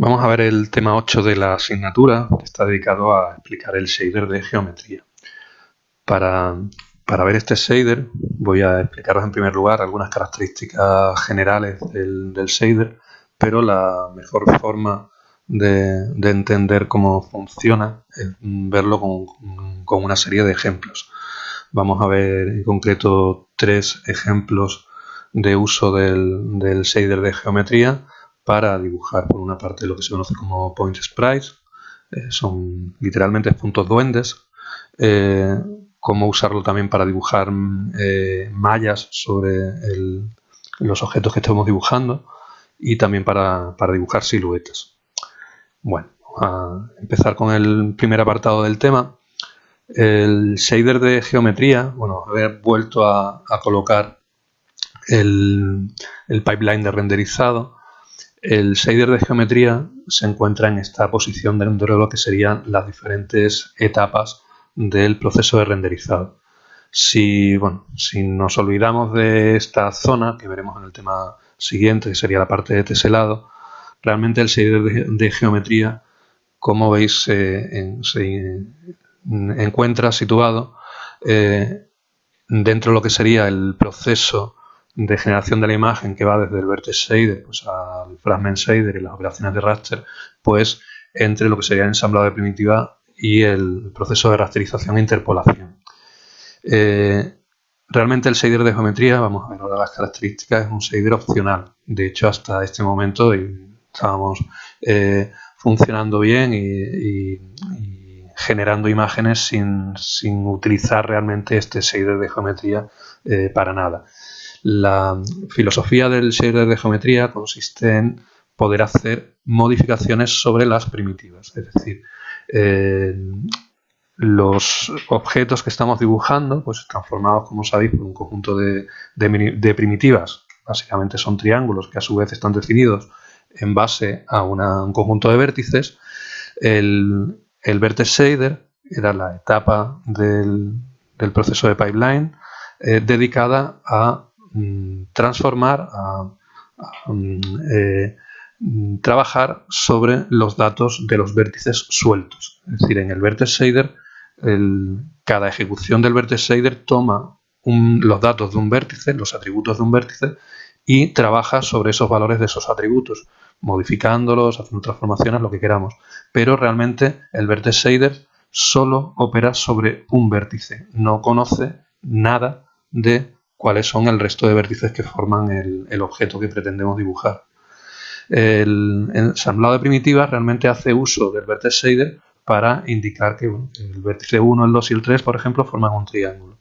Vamos a ver el tema 8 de la asignatura, que está dedicado a explicar el shader de geometría. Para ver este shader voy a explicaros en primer lugar algunas características generales del shader, pero la mejor forma de entender cómo funciona es verlo con una serie de ejemplos. Vamos a ver en concreto 3 ejemplos de uso del shader de geometría para dibujar por una parte lo que se conoce como point sprites, son literalmente puntos duendes, cómo usarlo también para dibujar mallas sobre los objetos que estamos dibujando y también para dibujar siluetas. Bueno, vamos a empezar con el primer apartado del tema. El shader de geometría, bueno, haber vuelto a colocar el pipeline de renderizado. El shader de geometría se encuentra en esta posición dentro de lo que serían las diferentes etapas del proceso de renderizado. Si nos olvidamos de esta zona, que veremos en el tema siguiente, que sería la parte de teselado, realmente el shader de geometría, como veis, se encuentra situado dentro de lo que sería el proceso de generación de la imagen, que va desde el vertex shader pues, al fragment shader y las operaciones de raster, pues entre lo que sería el ensamblado de primitiva y el proceso de rasterización e interpolación. Realmente el shader de geometría, vamos a ver ahora las características, es un shader opcional. De hecho, hasta este momento estábamos funcionando bien y generando imágenes sin utilizar realmente este shader de geometría para nada. La filosofía del shader de geometría consiste en poder hacer modificaciones sobre las primitivas, es decir, los objetos que estamos dibujando pues están formados, como sabéis, por un conjunto de primitivas. Básicamente son triángulos que a su vez están definidos en base a un conjunto de vértices. El vertex shader era la etapa del proceso de pipeline dedicada a transformar, a trabajar sobre los datos de los vértices sueltos. Es decir, en el vertex shader, cada ejecución del vertex shader toma los datos de un vértice, los atributos de un vértice, y trabaja sobre esos valores de esos atributos, modificándolos, haciendo transformaciones, lo que queramos. Pero realmente el vertex shader solo opera sobre un vértice, no conoce nada de cuáles son el resto de vértices que forman el objeto que pretendemos dibujar. El ensamblado de primitivas realmente hace uso del vertex shader para indicar que el vértice 1, el 2 y el 3, por ejemplo, forman un triángulo.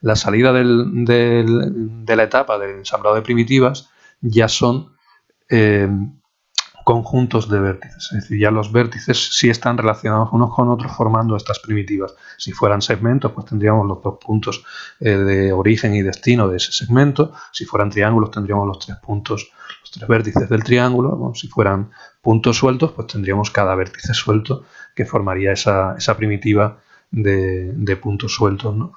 La salida de la etapa del ensamblado de primitivas ya son conjuntos de vértices, es decir, ya los vértices sí están relacionados unos con otros formando estas primitivas. Si fueran segmentos, pues tendríamos los 2 puntos de origen y destino de ese segmento. Si fueran triángulos, tendríamos los 3 puntos, los 3 vértices del triángulo. Bueno, si fueran puntos sueltos, pues tendríamos cada vértice suelto que formaría esa primitiva de puntos sueltos, ¿no?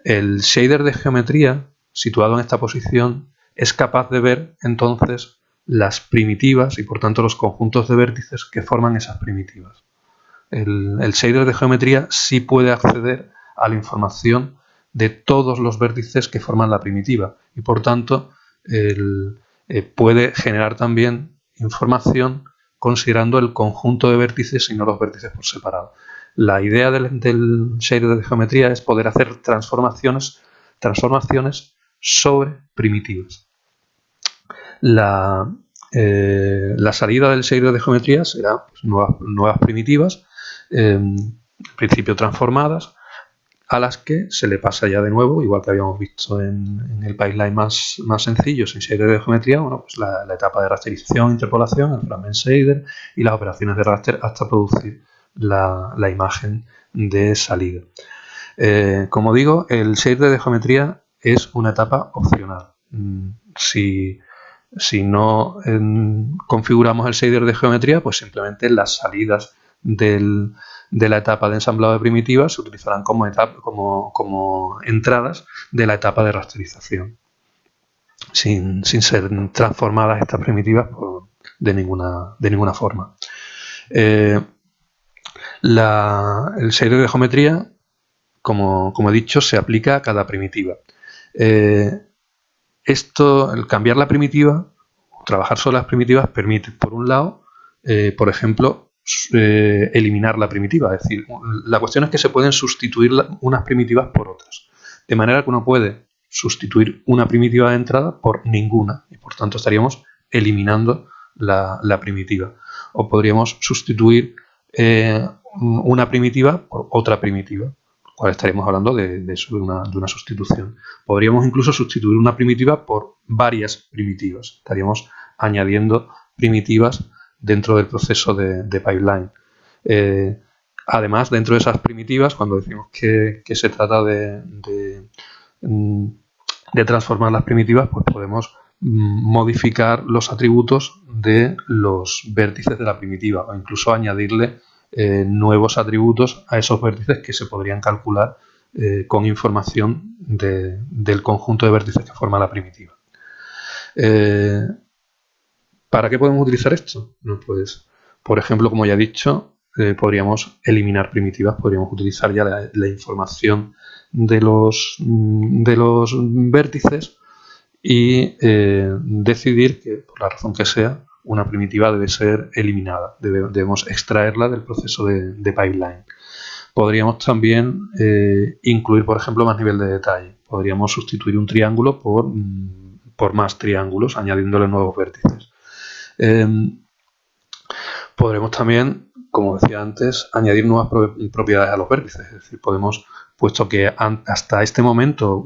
El shader de geometría, situado en esta posición, es capaz de ver entonces las primitivas y por tanto los conjuntos de vértices que forman esas primitivas. El shader de geometría sí puede acceder a la información de todos los vértices que forman la primitiva y por tanto puede generar también información considerando el conjunto de vértices y no los vértices por separado. La idea del shader de geometría es poder hacer transformaciones sobre primitivas. La salida del shader de geometría será pues, nuevas primitivas, en principio transformadas, a las que se le pasa ya de nuevo, igual que habíamos visto en el pipeline más sencillo, sin shader de geometría, bueno, pues la etapa de rasterización, interpolación, el fragment shader y las operaciones de raster hasta producir la imagen de salida. Como digo, el shader de geometría es una etapa opcional. Si no configuramos el shader de geometría, pues simplemente las salidas de la etapa de ensamblado de primitivas se utilizarán como entradas de la etapa de rasterización, sin ser transformadas estas primitivas de ninguna forma. El shader de geometría, como he dicho, se aplica a cada primitiva. El cambiar la primitiva, trabajar sobre las primitivas, permite, por un lado, por ejemplo, eliminar la primitiva. Es decir, la cuestión es que se pueden sustituir unas primitivas por otras. De manera que uno puede sustituir una primitiva de entrada por ninguna. Y por tanto estaríamos eliminando la primitiva. O podríamos sustituir una primitiva por otra primitiva. Cual estaríamos hablando de una sustitución. Podríamos incluso sustituir una primitiva por varias primitivas. Estaríamos añadiendo primitivas dentro del proceso de pipeline. Además, dentro de esas primitivas, cuando decimos que se trata de transformar las primitivas, pues podemos modificar los atributos de los vértices de la primitiva o incluso añadirle nuevos atributos a esos vértices que se podrían calcular con información del conjunto de vértices que forma la primitiva. ¿Para qué podemos utilizar esto? No, pues, por ejemplo, como ya he dicho, podríamos eliminar primitivas, podríamos utilizar ya la información de los vértices y decidir que, por la razón que sea, una primitiva debe ser eliminada. Debemos extraerla del proceso de pipeline. Podríamos también incluir, por ejemplo, más nivel de detalle. Podríamos sustituir un triángulo por más triángulos, añadiéndole nuevos vértices. Podremos también, como decía antes, añadir nuevas propiedades a los vértices. Es decir, puesto que hasta este momento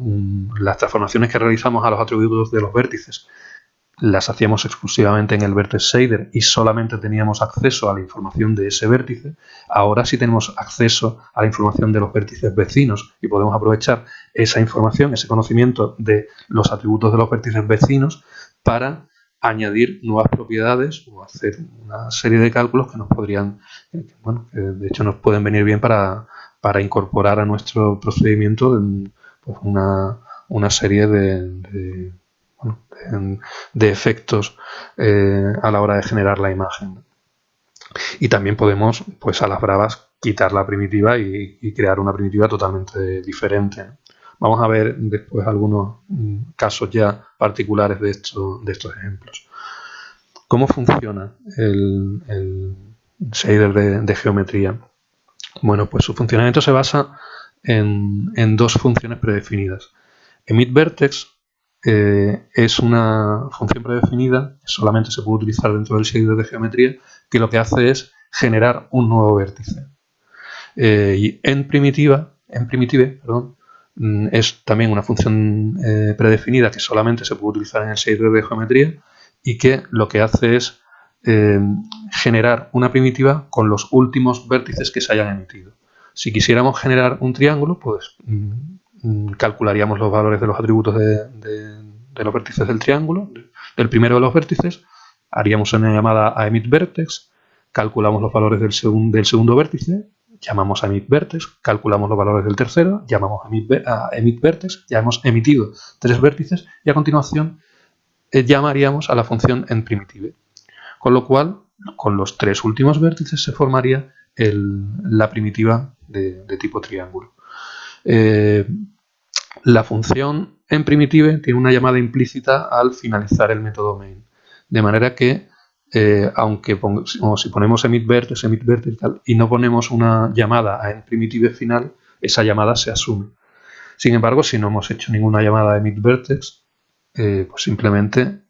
las transformaciones que realizamos a los atributos de los vértices las hacíamos exclusivamente en el vértice shader y solamente teníamos acceso a la información de ese vértice, ahora sí tenemos acceso a la información de los vértices vecinos y podemos aprovechar esa información, ese conocimiento de los atributos de los vértices vecinos para añadir nuevas propiedades o hacer una serie de cálculos que nos podrían, que de hecho nos pueden venir bien para incorporar a nuestro procedimiento pues una serie de efectos a la hora de generar la imagen. Y también podemos, pues a las bravas, quitar la primitiva y crear una primitiva totalmente diferente. Vamos a ver después algunos casos ya particulares de estos ejemplos. ¿Cómo funciona el shader de geometría? Bueno, pues su funcionamiento se basa en dos funciones predefinidas. EmitVertex es una función predefinida que solamente se puede utilizar dentro del shader de geometría, que lo que hace es generar un nuevo vértice. Y enPrimitive, es también una función predefinida que solamente se puede utilizar en el shader de geometría y que lo que hace es generar una primitiva con los últimos vértices que se hayan emitido. Si quisiéramos generar un triángulo, pues calcularíamos los valores de los atributos de los vértices del triángulo, del primero de los vértices, haríamos una llamada a emit_vertex, calculamos los valores del segundo vértice, llamamos a emit_vertex, calculamos los valores del tercero, llamamos a emit_vertex, ya hemos emitido 3 vértices y a continuación llamaríamos a la función enPrimitive. Con lo cual, con los 3 últimos vértices se formaría la primitiva de tipo triángulo. La función enPrimitive tiene una llamada implícita al finalizar el método main. De manera que, si ponemos emit_vertex y no ponemos una llamada a enPrimitive final, esa llamada se asume. Sin embargo, si no hemos hecho ninguna llamada a emit_vertex, pues simplemente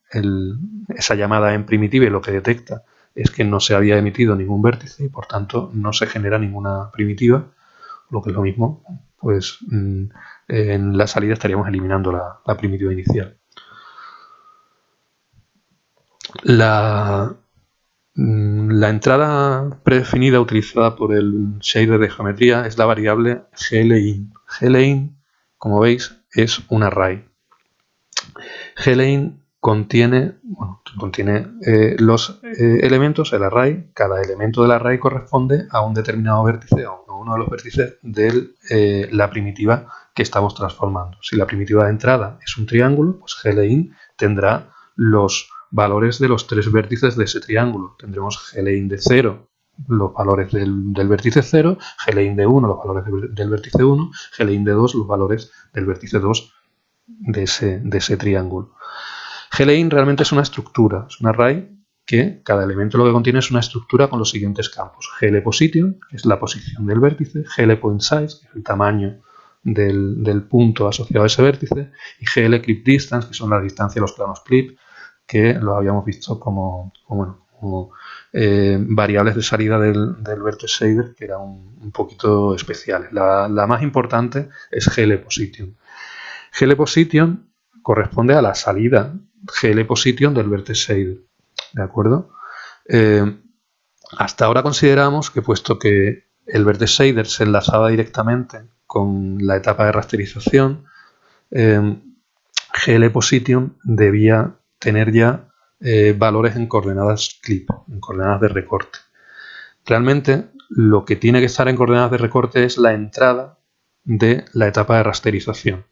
esa llamada enPrimitive lo que detecta es que no se había emitido ningún vértice y por tanto no se genera ninguna primitiva, lo que es lo mismo, pues en la salida estaríamos eliminando la primitiva inicial. La entrada predefinida utilizada por el shader de geometría es la variable glin. Glin, como veis, es un array. Glin contiene los elementos, el array. Cada elemento del array corresponde a un determinado vértice, a uno de los vértices de la primitiva que estamos transformando. Si la primitiva de entrada es un triángulo, pues glin tendrá los valores de los tres vértices de ese triángulo. Tendremos Glein de 0, los valores del vértice 0, Glein de 1, los valores del vértice 1, Glein de 2, los valores del vértice 2 de ese triángulo. Glein realmente es una estructura, es un array que cada elemento lo que contiene es una estructura con los siguientes campos. GL_position, que es la posición del vértice, GL_pointSize, que es el tamaño del punto asociado a ese vértice, y GL_clip_distance, que son la distancia de los planos clip, que lo habíamos visto como variables de salida del vértice shader, que eran un poquito especiales. La más importante es GL_position. GL_position corresponde a la salida GL_position del vértice shader, ¿de acuerdo? Hasta ahora consideramos que, puesto que el vértice shader se enlazaba directamente con la etapa de rasterización, GL_position debía tener ya valores en coordenadas clip, en coordenadas de recorte. Realmente lo que tiene que estar en coordenadas de recorte es la entrada de la etapa de rasterización.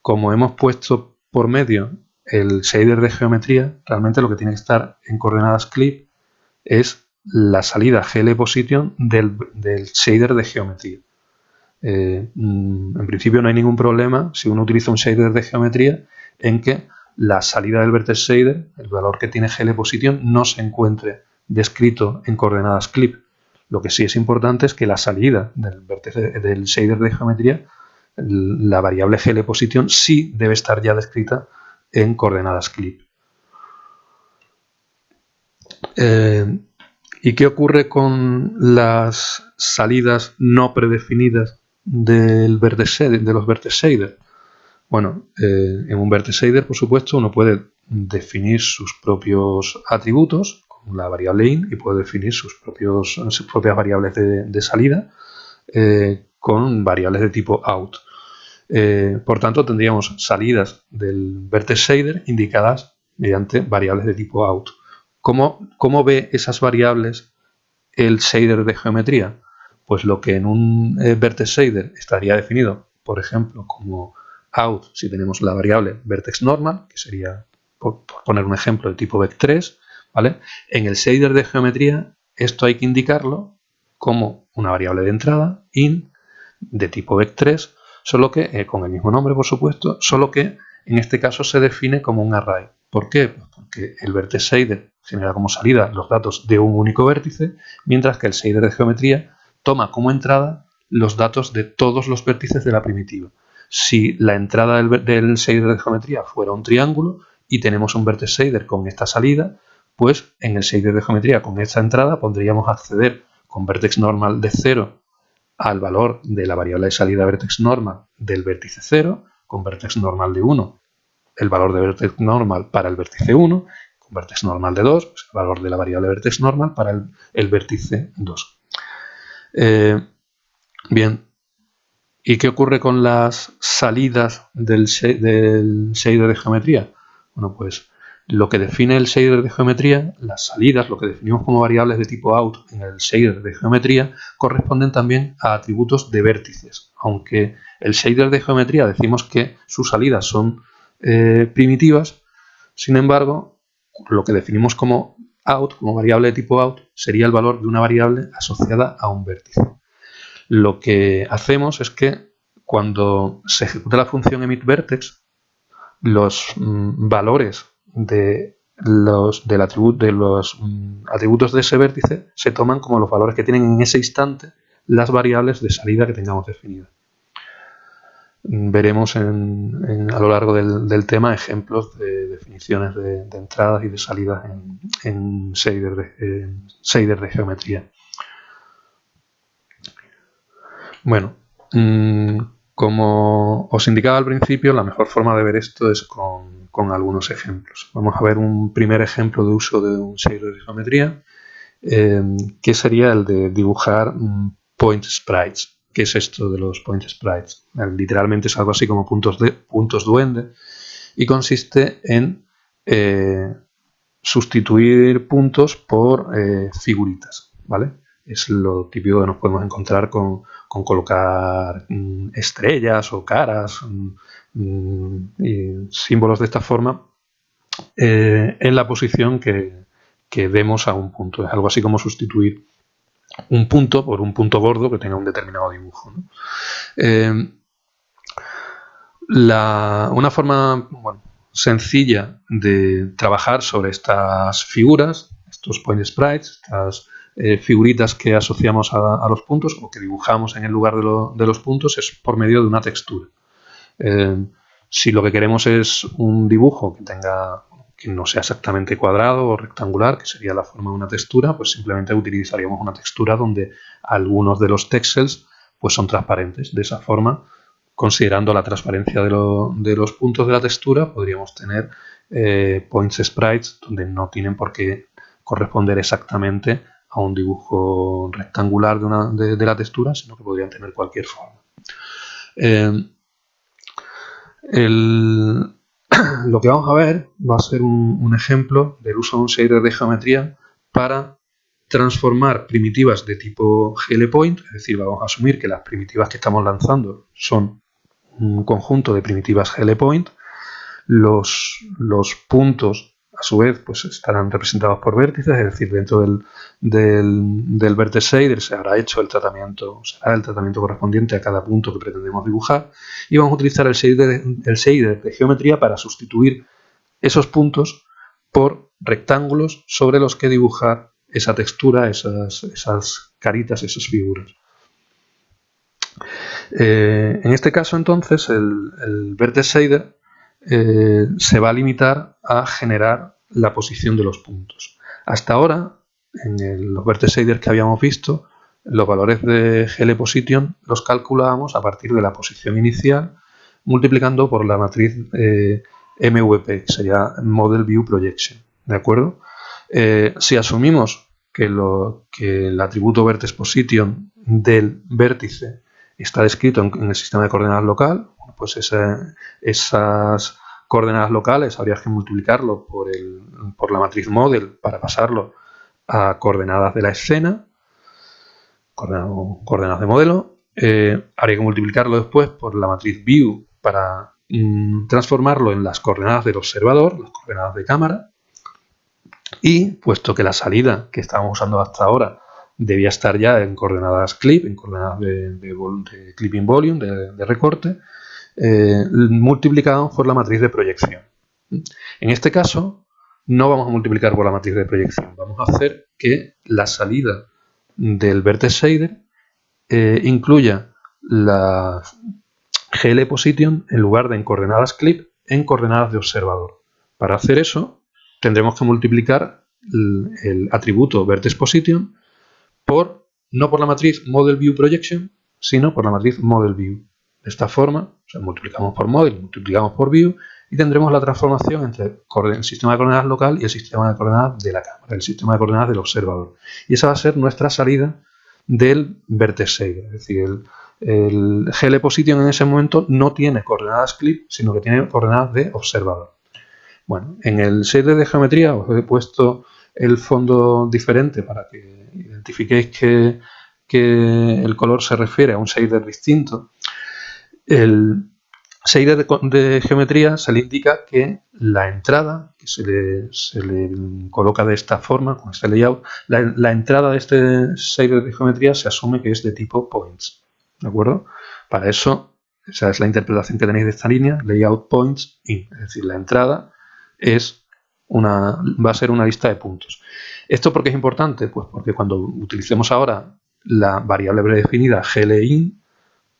Como hemos puesto por medio el shader de geometría, realmente lo que tiene que estar en coordenadas clip es la salida GL_position del shader de geometría. En principio no hay ningún problema si uno utiliza un shader de geometría en que la salida del vértice shader, el valor que tiene GL_position, no se encuentre descrito en coordenadas clip. Lo que sí es importante es que la salida del shader de geometría, la variable GL_position, sí debe estar ya descrita en coordenadas clip. ¿Y qué ocurre con las salidas no predefinidas de los vértices shader? Bueno, en un vértice shader, por supuesto, uno puede definir sus propios atributos con la variable in y puede definir sus propias variables de salida con variables de tipo out. Por tanto, tendríamos salidas del vértice shader indicadas mediante variables de tipo out. ¿Cómo ve esas variables el shader de geometría? Pues lo que en un vértice shader estaría definido, por ejemplo, como out, si tenemos la variable vertex normal, que sería, por poner un ejemplo, de tipo vec3, ¿vale? En el shader de geometría esto hay que indicarlo como una variable de entrada, in, de tipo vec3, solo que, con el mismo nombre, por supuesto, solo que en este caso se define como un array. ¿Por qué? Pues porque el vértice shader genera como salida los datos de un único vértice, mientras que el shader de geometría toma como entrada los datos de todos los vértices de la primitiva. Si la entrada del shader de geometría fuera un triángulo y tenemos un vértice shader con esta salida, pues en el shader de geometría con esta entrada podríamos acceder con vertex normal de 0 al valor de la variable de salida vertex normal del vértice 0, con vertex normal de 1 el valor de vertex normal para el vértice 1, con vertex normal de 2, pues el valor de la variable vertex normal para el vértice 2. Bien, ¿y qué ocurre con las salidas del shader de geometría? Bueno, pues lo que define el shader de geometría, las salidas, lo que definimos como variables de tipo out en el shader de geometría, corresponden también a atributos de vértices. Aunque el shader de geometría decimos que sus salidas son primitivas, sin embargo, lo que definimos como out, como variable de tipo out, sería el valor de una variable asociada a un vértice. Lo que hacemos es que cuando se ejecuta la función emitVertex, los valores de los atributos de ese vértice se toman como los valores que tienen en ese instante las variables de salida que tengamos definidas. Veremos a lo largo del tema ejemplos de definiciones de entradas y de salidas en shader de geometría. Bueno, como os indicaba al principio, la mejor forma de ver esto es con algunos ejemplos. Vamos a ver un primer ejemplo de uso de un shader de geometría, que sería el de dibujar point sprites. ¿Qué es esto de los point sprites? Literalmente es algo así como puntos duende y consiste en sustituir puntos por figuritas, ¿vale? Es lo típico que nos podemos encontrar con colocar estrellas o caras y símbolos de esta forma en la posición que demos a un punto. Es algo así como sustituir un punto por un punto gordo que tenga un determinado dibujo, ¿no? Una forma sencilla de trabajar sobre estas figuras, estos point sprites, estas figuritas que asociamos a los puntos o que dibujamos en el lugar de los puntos, es por medio de una textura. Si lo que queremos es un dibujo que no sea exactamente cuadrado o rectangular, que sería la forma de una textura, pues simplemente utilizaríamos una textura donde algunos de los texels pues son transparentes. De esa forma, considerando la transparencia de los puntos de la textura, podríamos tener points sprites donde no tienen por qué corresponder exactamente a un dibujo rectangular de la textura, sino que podrían tener cualquier forma. Lo que vamos a ver va a ser un ejemplo del uso de un shader de geometría para transformar primitivas de tipo GLPoint, es decir, vamos a asumir que las primitivas que estamos lanzando son un conjunto de primitivas GLPoint. Los puntos, a su vez, pues estarán representados por vértices, es decir, dentro del vertex shader se hará el tratamiento correspondiente a cada punto que pretendemos dibujar, y vamos a utilizar el shader de geometría para sustituir esos puntos por rectángulos sobre los que dibujar esa textura, esas caritas, esas figuras. En este caso, entonces, el vertex shader se va a limitar a generar la posición de los puntos. Hasta ahora, en los vertex shaders que habíamos visto, los valores de GLPosition los calculábamos a partir de la posición inicial multiplicando por la matriz MVP, que sería Model View Projection, ¿de acuerdo? Si asumimos que el atributo vertex position del vértice está descrito en el sistema de coordenadas local, pues esas coordenadas locales habría que multiplicarlo por la matriz model para pasarlo a coordenadas de la escena, coordenadas de modelo. Habría que multiplicarlo después por la matriz view para transformarlo en las coordenadas del observador, las coordenadas de cámara. Y puesto que la salida que estábamos usando hasta ahora debía estar ya en coordenadas clip, en coordenadas de clipping volume, de recorte, multiplicamos por la matriz de proyección. En este caso, no vamos a multiplicar por la matriz de proyección, vamos a hacer que la salida del vertex shader incluya la GLPosition en lugar de en coordenadas clip, en coordenadas de observador. Para hacer eso, tendremos que multiplicar el atributo vertex position no por la matriz model view projection, sino por la matriz model view. De esta forma, o sea, multiplicamos por model, multiplicamos por view y tendremos la transformación entre el sistema de coordenadas local y el sistema de coordenadas de la cámara, el sistema de coordenadas del observador. Y esa va a ser nuestra salida del vertex shader, es decir, el GLPosition en ese momento no tiene coordenadas clip, sino que tiene coordenadas de observador. Bueno, en el shader de geometría os he puesto el fondo diferente para que identifiquéis que el color se refiere a un shader distinto. El shader de geometría se le indica que la entrada, que se le coloca de esta forma, con este layout, la entrada de este shader de geometría se asume que es de tipo points, ¿de acuerdo? Para eso, esa es la interpretación que tenéis de esta línea, layout points in, es decir, la entrada va a ser una lista de puntos. ¿Esto por qué es importante? Pues porque cuando utilicemos ahora la variable predefinida glin,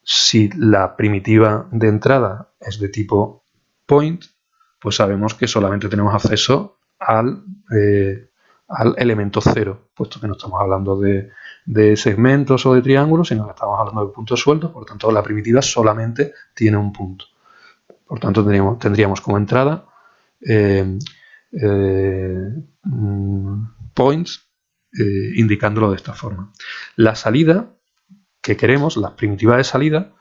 si la primitiva de entrada es de tipo point, pues sabemos que solamente tenemos acceso al elemento 0, puesto que no estamos hablando de segmentos o de triángulos, sino que estamos hablando de puntos sueltos, por lo tanto la primitiva solamente tiene un punto. Por tanto tendríamos como entrada points, indicándolo de esta forma. La salida que queremos, la primitiva de salida,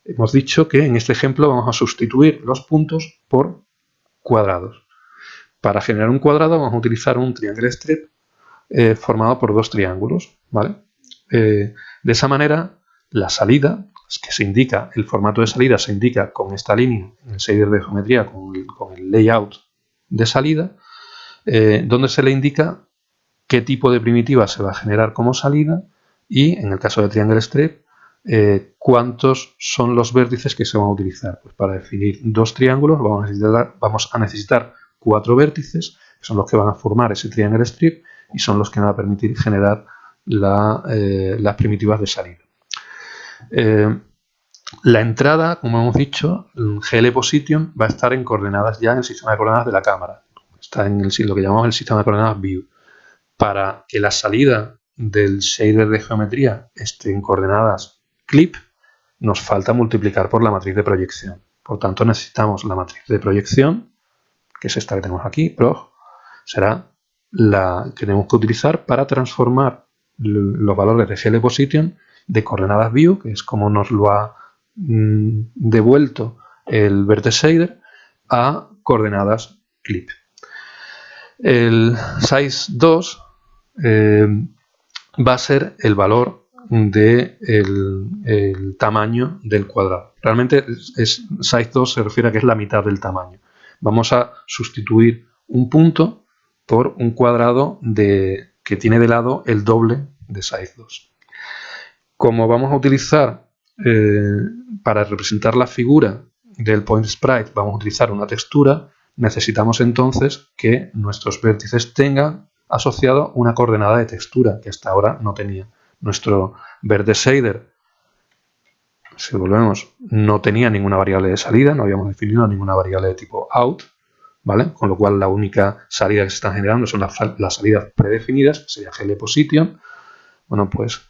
hemos dicho que en este ejemplo vamos a sustituir los puntos por cuadrados. Para generar un cuadrado vamos a utilizar un triangle strip formado por dos triángulos, ¿vale? De esa manera, la salida, que se el formato de salida se indica con esta línea en el shader de geometría, con el layout de salida, donde se le indica qué tipo de primitiva se va a generar como salida y, en el caso de Triangle Strip, cuántos son los vértices que se van a utilizar. Pues para definir dos triángulos vamos a necesitar 4 vértices, que son los que van a formar ese Triangle Strip y son los que van a permitir generar las primitivas de salida. La entrada, como hemos dicho, GL Position, va a estar en coordenadas ya en el sistema de coordenadas de la cámara. Está en lo que llamamos el sistema de coordenadas View. Para que la salida del shader de geometría esté en coordenadas Clip, nos falta multiplicar por la matriz de proyección. Por tanto, necesitamos la matriz de proyección, que es esta que tenemos aquí, proj, será la que tenemos que utilizar para transformar los valores de GL Position de coordenadas View, que es como nos lo ha devuelto el Vertex Shader, a coordenadas Clip. El size 2 va a ser el valor del tamaño del cuadrado. Realmente size 2 se refiere a que es la mitad del tamaño. Vamos a sustituir un punto por un cuadrado que tiene de lado el doble de size 2. Como vamos a utilizar para representar la figura del point sprite, vamos a utilizar una textura, necesitamos entonces que nuestros vértices tengan asociado una coordenada de textura que hasta ahora no tenía. Nuestro Vertex Shader, si volvemos, no tenía ninguna variable de salida, no habíamos definido ninguna variable de tipo out, ¿vale? Con lo cual la única salida que se están generando son las salidas predefinidas, que sería GL Position. Bueno, pues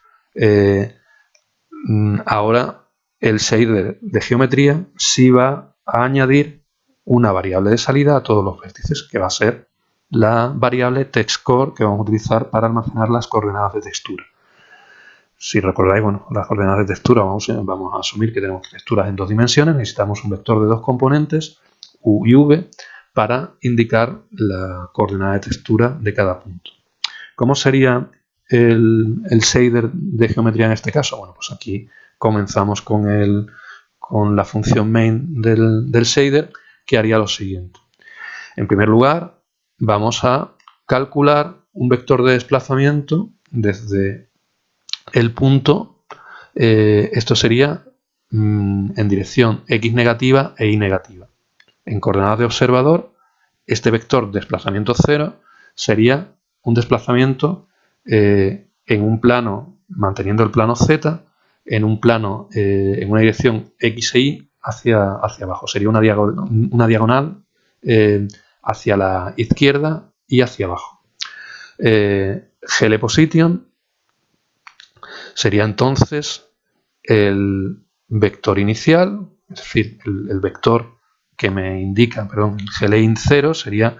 ahora el shader de geometría sí va a añadir una variable de salida a todos los vértices, que va a ser la variable TextCore que vamos a utilizar para almacenar las coordenadas de textura. Si recordáis, bueno, las coordenadas de textura vamos a asumir que tenemos texturas en 2 dimensiones, necesitamos un vector de 2 componentes, U y V, para indicar la coordenada de textura de cada punto. ¿Cómo sería el shader de geometría en este caso? Bueno, pues aquí comenzamos con la función main del shader, que haría lo siguiente. En primer lugar, vamos a calcular un vector de desplazamiento desde el punto, esto sería en dirección X negativa e Y negativa. En coordenadas de observador, este vector desplazamiento 0 sería un desplazamiento en un plano, manteniendo el plano Z, en un plano, en una dirección X e Y hacia abajo. Sería una diagonal hacia la izquierda y hacia abajo. GL Position sería entonces el vector inicial, es decir, el vector que me indica, perdón, el GLIN 0 sería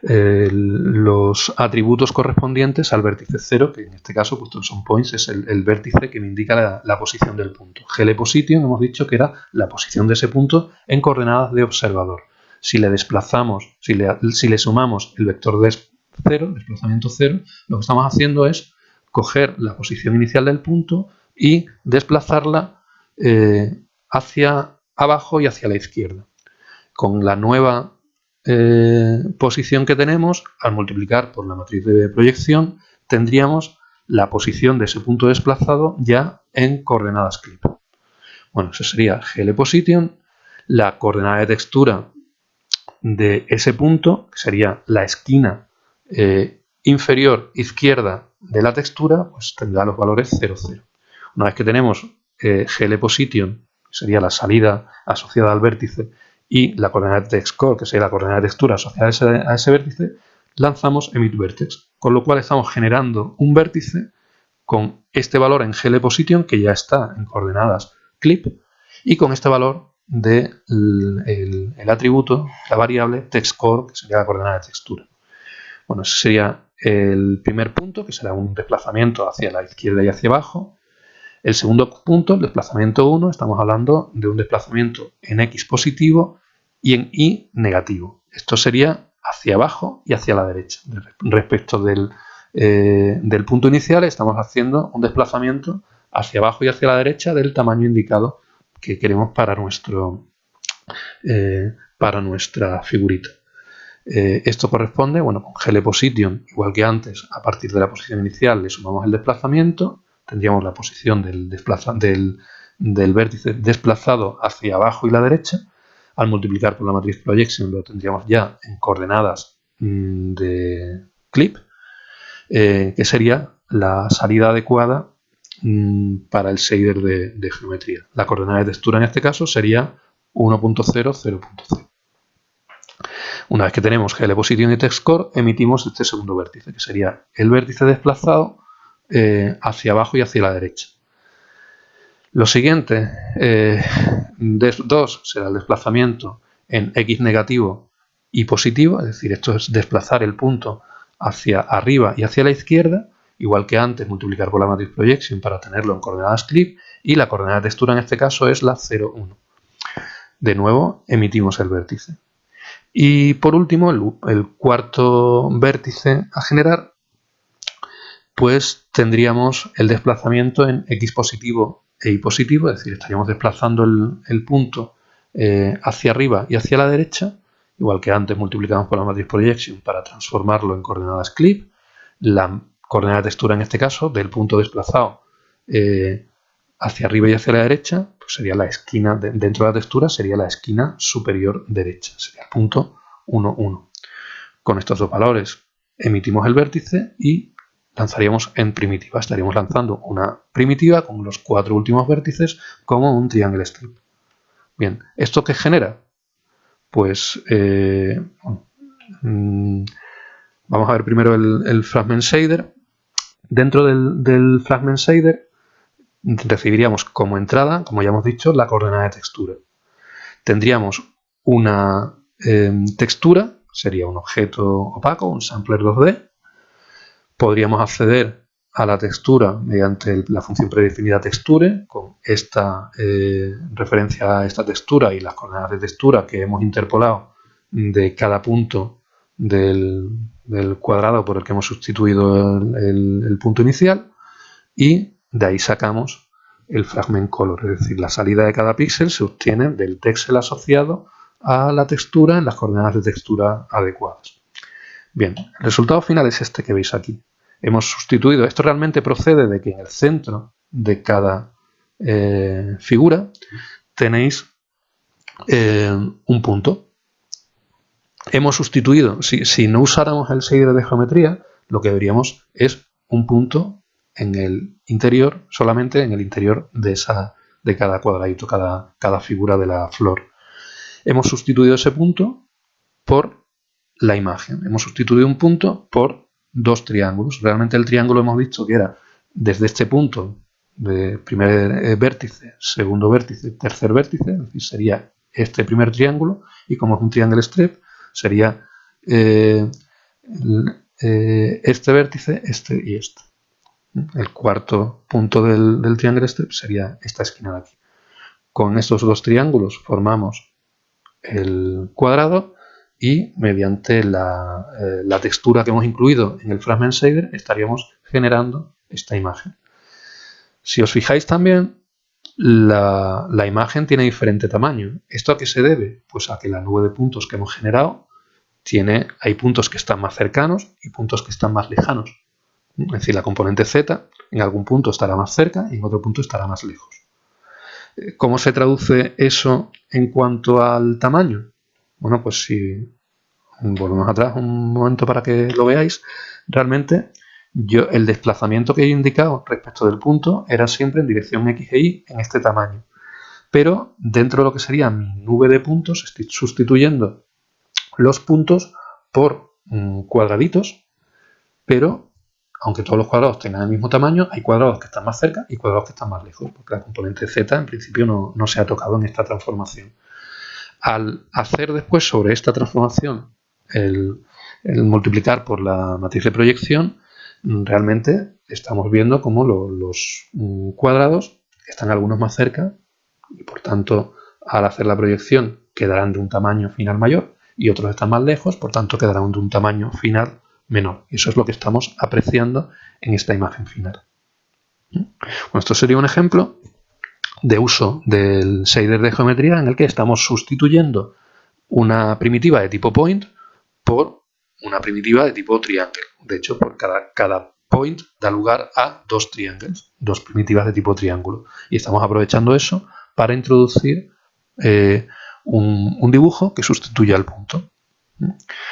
los atributos correspondientes al vértice 0, que en este caso, puesto son points, es el vértice que me indica la posición del punto. GL Position hemos dicho que era la posición de ese punto en coordenadas de observador. Si le desplazamos, si le sumamos el vector de 0, desplazamiento 0, lo que estamos haciendo es coger la posición inicial del punto y desplazarla hacia abajo y hacia la izquierda. Con la nueva posición que tenemos, al multiplicar por la matriz de proyección, tendríamos la posición de ese punto desplazado ya en coordenadas Clip. Bueno, eso sería GL Position. La coordenada de textura de ese punto, que sería la esquina inferior izquierda de la textura, pues tendrá los valores 0, 0. Una vez que tenemos GL Position, que sería la salida asociada al vértice, y la coordenada de TextCore, que sería la coordenada de textura asociada a ese vértice, lanzamos Emit Vertex, con lo cual estamos generando un vértice con este valor en GL Position, que ya está en coordenadas Clip, y con este valor del el atributo, la variable TextCore, que sería la coordenada de textura. Bueno, ese sería el primer punto, que será un desplazamiento hacia la izquierda y hacia abajo. El segundo punto, el desplazamiento 1, estamos hablando de un desplazamiento en X positivo y en Y negativo. Esto sería hacia abajo y hacia la derecha. Respecto del punto inicial, estamos haciendo un desplazamiento hacia abajo y hacia la derecha del tamaño indicado que queremos para nuestro para nuestra figurita. Esto corresponde, bueno, con GLPosition, igual que antes, a partir de la posición inicial le sumamos el desplazamiento, tendríamos la posición del vértice desplazado hacia abajo y la derecha. Al multiplicar por la matriz projection lo tendríamos ya en coordenadas de clip, que sería la salida adecuada para el shader de geometría. La coordenada de textura en este caso sería 1.0, 0.0. Una vez que tenemos GLPosition y TextCore, emitimos este segundo vértice, que sería el vértice desplazado hacia abajo y hacia la derecha. Lo siguiente, DES2 será el desplazamiento en X negativo y positivo, es decir, esto es desplazar el punto hacia arriba y hacia la izquierda, igual que antes multiplicar por la matriz projection para tenerlo en coordenadas clip, y la coordenada de textura en este caso es la 0, 1. De nuevo, emitimos el vértice. Y por último, el cuarto vértice a generar, pues tendríamos el desplazamiento en X positivo e Y positivo, es decir, estaríamos desplazando el punto hacia arriba y hacia la derecha, igual que antes multiplicamos por la matriz projection para transformarlo en coordenadas clip. La coordenada de textura en este caso, del punto desplazado hacia arriba y hacia la derecha, pues sería la esquina, dentro de la textura sería la esquina superior derecha, sería el punto 1, 1. Con estos dos valores emitimos el vértice y lanzaríamos en primitiva. Estaríamos lanzando una primitiva con los 4 últimos vértices como un triangle strip. Bien, ¿esto qué genera? Pues vamos a ver primero el fragment shader. Dentro del fragment shader recibiríamos como entrada, como ya hemos dicho, la coordenada de textura. Tendríamos una textura, sería un objeto opaco, un sampler 2D. Podríamos acceder a la textura mediante la función predefinida texture, con esta referencia a esta textura y las coordenadas de textura que hemos interpolado de cada punto del cuadrado por el que hemos sustituido el punto inicial, y de ahí sacamos el fragment color, es decir, la salida de cada píxel se obtiene del texel asociado a la textura en las coordenadas de textura adecuadas. Bien, el resultado final es este que veis aquí. Hemos sustituido, esto realmente procede de que en el centro de cada figura tenéis un punto. Hemos sustituido, si no usáramos el shader de geometría, lo que veríamos es un punto en el interior, solamente en el interior de cada cuadradito, cada figura de la flor. Hemos sustituido ese punto por la imagen. Hemos sustituido un punto por dos triángulos. Realmente el triángulo hemos visto que era desde este punto de primer vértice, segundo vértice, tercer vértice, es decir, sería este primer triángulo, y como es un triangle strip, sería este vértice, este y este. El cuarto punto del triangle strip sería esta esquina de aquí. Con estos dos triángulos formamos el cuadrado, y mediante la textura que hemos incluido en el fragment shader estaríamos generando esta imagen. Si os fijáis también, la imagen tiene diferente tamaño. ¿Esto a qué se debe? Pues a que la nube de puntos que hemos generado hay puntos que están más cercanos y puntos que están más lejanos. Es decir, la componente Z en algún punto estará más cerca y en otro punto estará más lejos. ¿Cómo se traduce eso en cuanto al tamaño? Bueno, pues si volvemos atrás un momento para que lo veáis, realmente el desplazamiento que he indicado respecto del punto era siempre en dirección X e Y en este tamaño. Pero dentro de lo que sería mi nube de puntos, estoy sustituyendo los puntos por cuadraditos, pero aunque todos los cuadrados tengan el mismo tamaño, hay cuadrados que están más cerca y cuadrados que están más lejos, porque la componente Z en principio no se ha tocado en esta transformación. Al hacer después sobre esta transformación el multiplicar por la matriz de proyección, realmente estamos viendo cómo los cuadrados están algunos más cerca y por tanto al hacer la proyección quedarán de un tamaño final mayor y otros están más lejos, por tanto quedarán de un tamaño final menor. Y eso es lo que estamos apreciando en esta imagen final. Bueno, esto sería un ejemplo de uso del shader de geometría en el que estamos sustituyendo una primitiva de tipo point por una primitiva de tipo triangle. De hecho, por cada point da lugar a dos triangles, dos primitivas de tipo triángulo. Y estamos aprovechando eso para introducir un dibujo que sustituya al punto.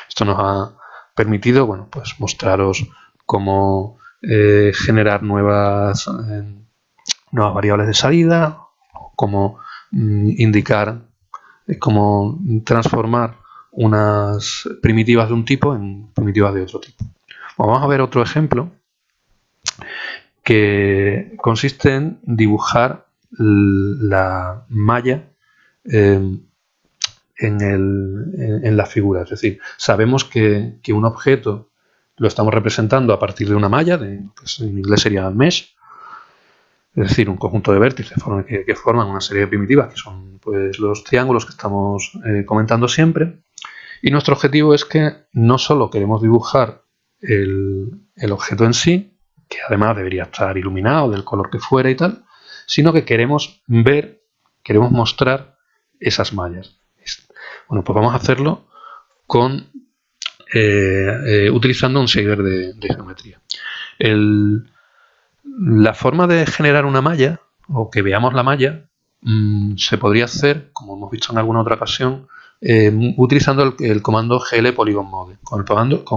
Esto nos ha permitido, bueno, pues mostraros cómo generar nuevas variables de salida, cómo indicar, cómo transformar unas primitivas de un tipo en primitivas de otro tipo. Vamos a ver otro ejemplo que consiste en dibujar la malla en la figura. Es decir, sabemos que un objeto lo estamos representando a partir de una malla, que en inglés sería mesh, es decir, un conjunto de vértices que forman una serie de primitivas que son pues, los triángulos que estamos comentando siempre. Y nuestro objetivo es que no solo queremos dibujar el objeto en sí, que además debería estar iluminado del color que fuera y tal, sino que queremos mostrar esas mallas. Bueno, pues vamos a hacerlo utilizando un shader de geometría. La forma de generar una malla, o que veamos la malla, se podría hacer, como hemos visto en alguna otra ocasión, utilizando el comando GL Polygon Mode. Con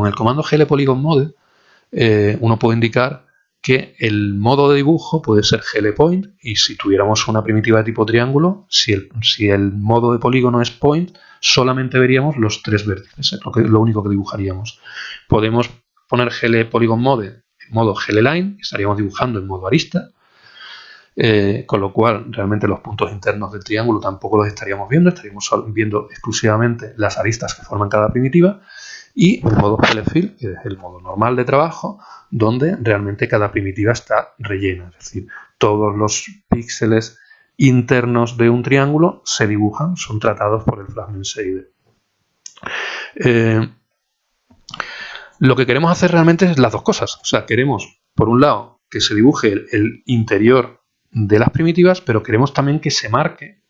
el comando GL Polygon Mode uno puede indicar que el modo de dibujo puede ser GL Point, y si tuviéramos una primitiva de tipo triángulo, si el modo de polígono es Point, solamente veríamos los tres vértices, lo único que dibujaríamos. Podemos poner GL Polygon Mode en modo GL Line, estaríamos dibujando en modo arista, con lo cual realmente los puntos internos del triángulo tampoco los estaríamos viendo exclusivamente las aristas que forman cada primitiva, y el modo GL Fill, que es el modo normal de trabajo, donde realmente cada primitiva está rellena, es decir, todos los píxeles internos de un triángulo se dibujan, son tratados por el Fragment Shader. Lo que queremos hacer realmente es las dos cosas. O sea, queremos, por un lado, que se dibuje el interior de las primitivas, pero queremos también que se marque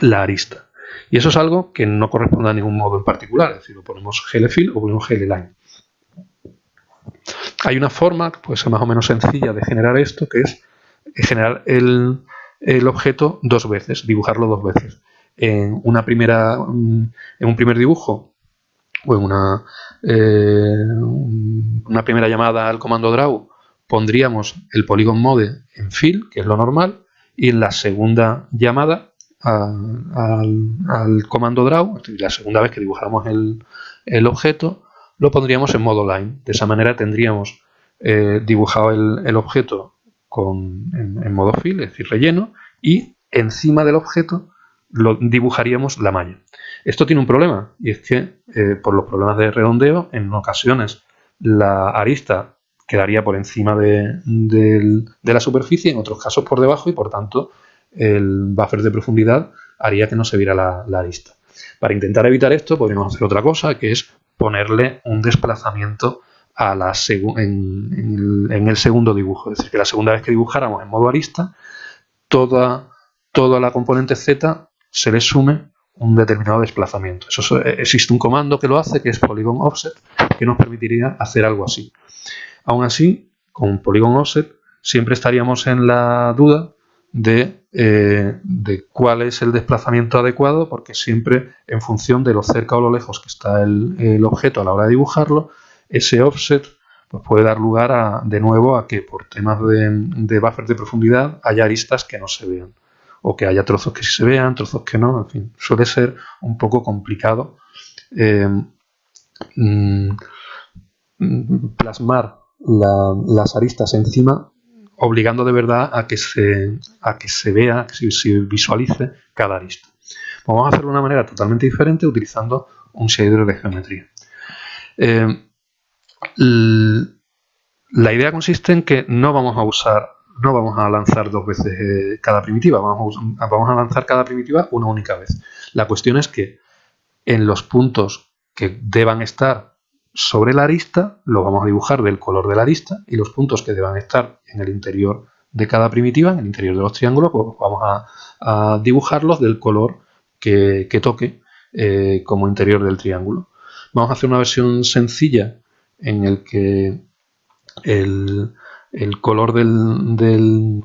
la arista. Y eso es algo que no corresponde a ningún modo en particular, es decir, lo ponemos GL Fill o ponemos GL Line. Hay una forma, que puede ser más o menos sencilla, de generar esto, que es generar el objeto dos veces, dibujarlo dos veces. En un primer dibujo o en una primera llamada al comando draw pondríamos el Polygon Mode en Fill, que es lo normal, y en la segunda llamada al comando draw, la segunda vez que dibujáramos el objeto, lo pondríamos en modo line. De esa manera tendríamos dibujado el objeto en modo fill, es decir, relleno, y encima del objeto lo dibujaríamos la malla. Esto tiene un problema, y es que por los problemas de redondeo, en ocasiones la arista quedaría por encima de la superficie, en otros casos por debajo, y por tanto el buffer de profundidad haría que no se viera la arista. Para intentar evitar esto podríamos hacer otra cosa, que es ponerle un desplazamiento en el segundo dibujo. Es decir, que la segunda vez que dibujáramos en modo arista, toda la componente Z se le sume un determinado desplazamiento. Existe un comando que lo hace, que es Polygon Offset, que nos permitiría hacer algo así. Aún así, con Polygon Offset siempre estaríamos en la duda de cuál es el desplazamiento adecuado, porque siempre, en función de lo cerca o lo lejos que está el objeto a la hora de dibujarlo, ese offset pues puede dar lugar de nuevo a que por temas de buffer de profundidad haya aristas que no se vean, o que haya trozos que sí se vean, trozos que no, en fin, suele ser un poco complicado plasmar las aristas encima, obligando de verdad a que se vea, que se visualice cada arista. Vamos a hacerlo de una manera totalmente diferente utilizando un shader de geometría. La idea consiste en que no vamos a lanzar dos veces cada primitiva, vamos a lanzar cada primitiva una única vez. La cuestión es que en los puntos que deban estar sobre la arista los vamos a dibujar del color de la arista, y los puntos que deban estar en el interior de cada primitiva, en el interior de los triángulos, pues vamos a dibujarlos del color que toque como interior del triángulo. Vamos a hacer una versión sencilla en el que el color del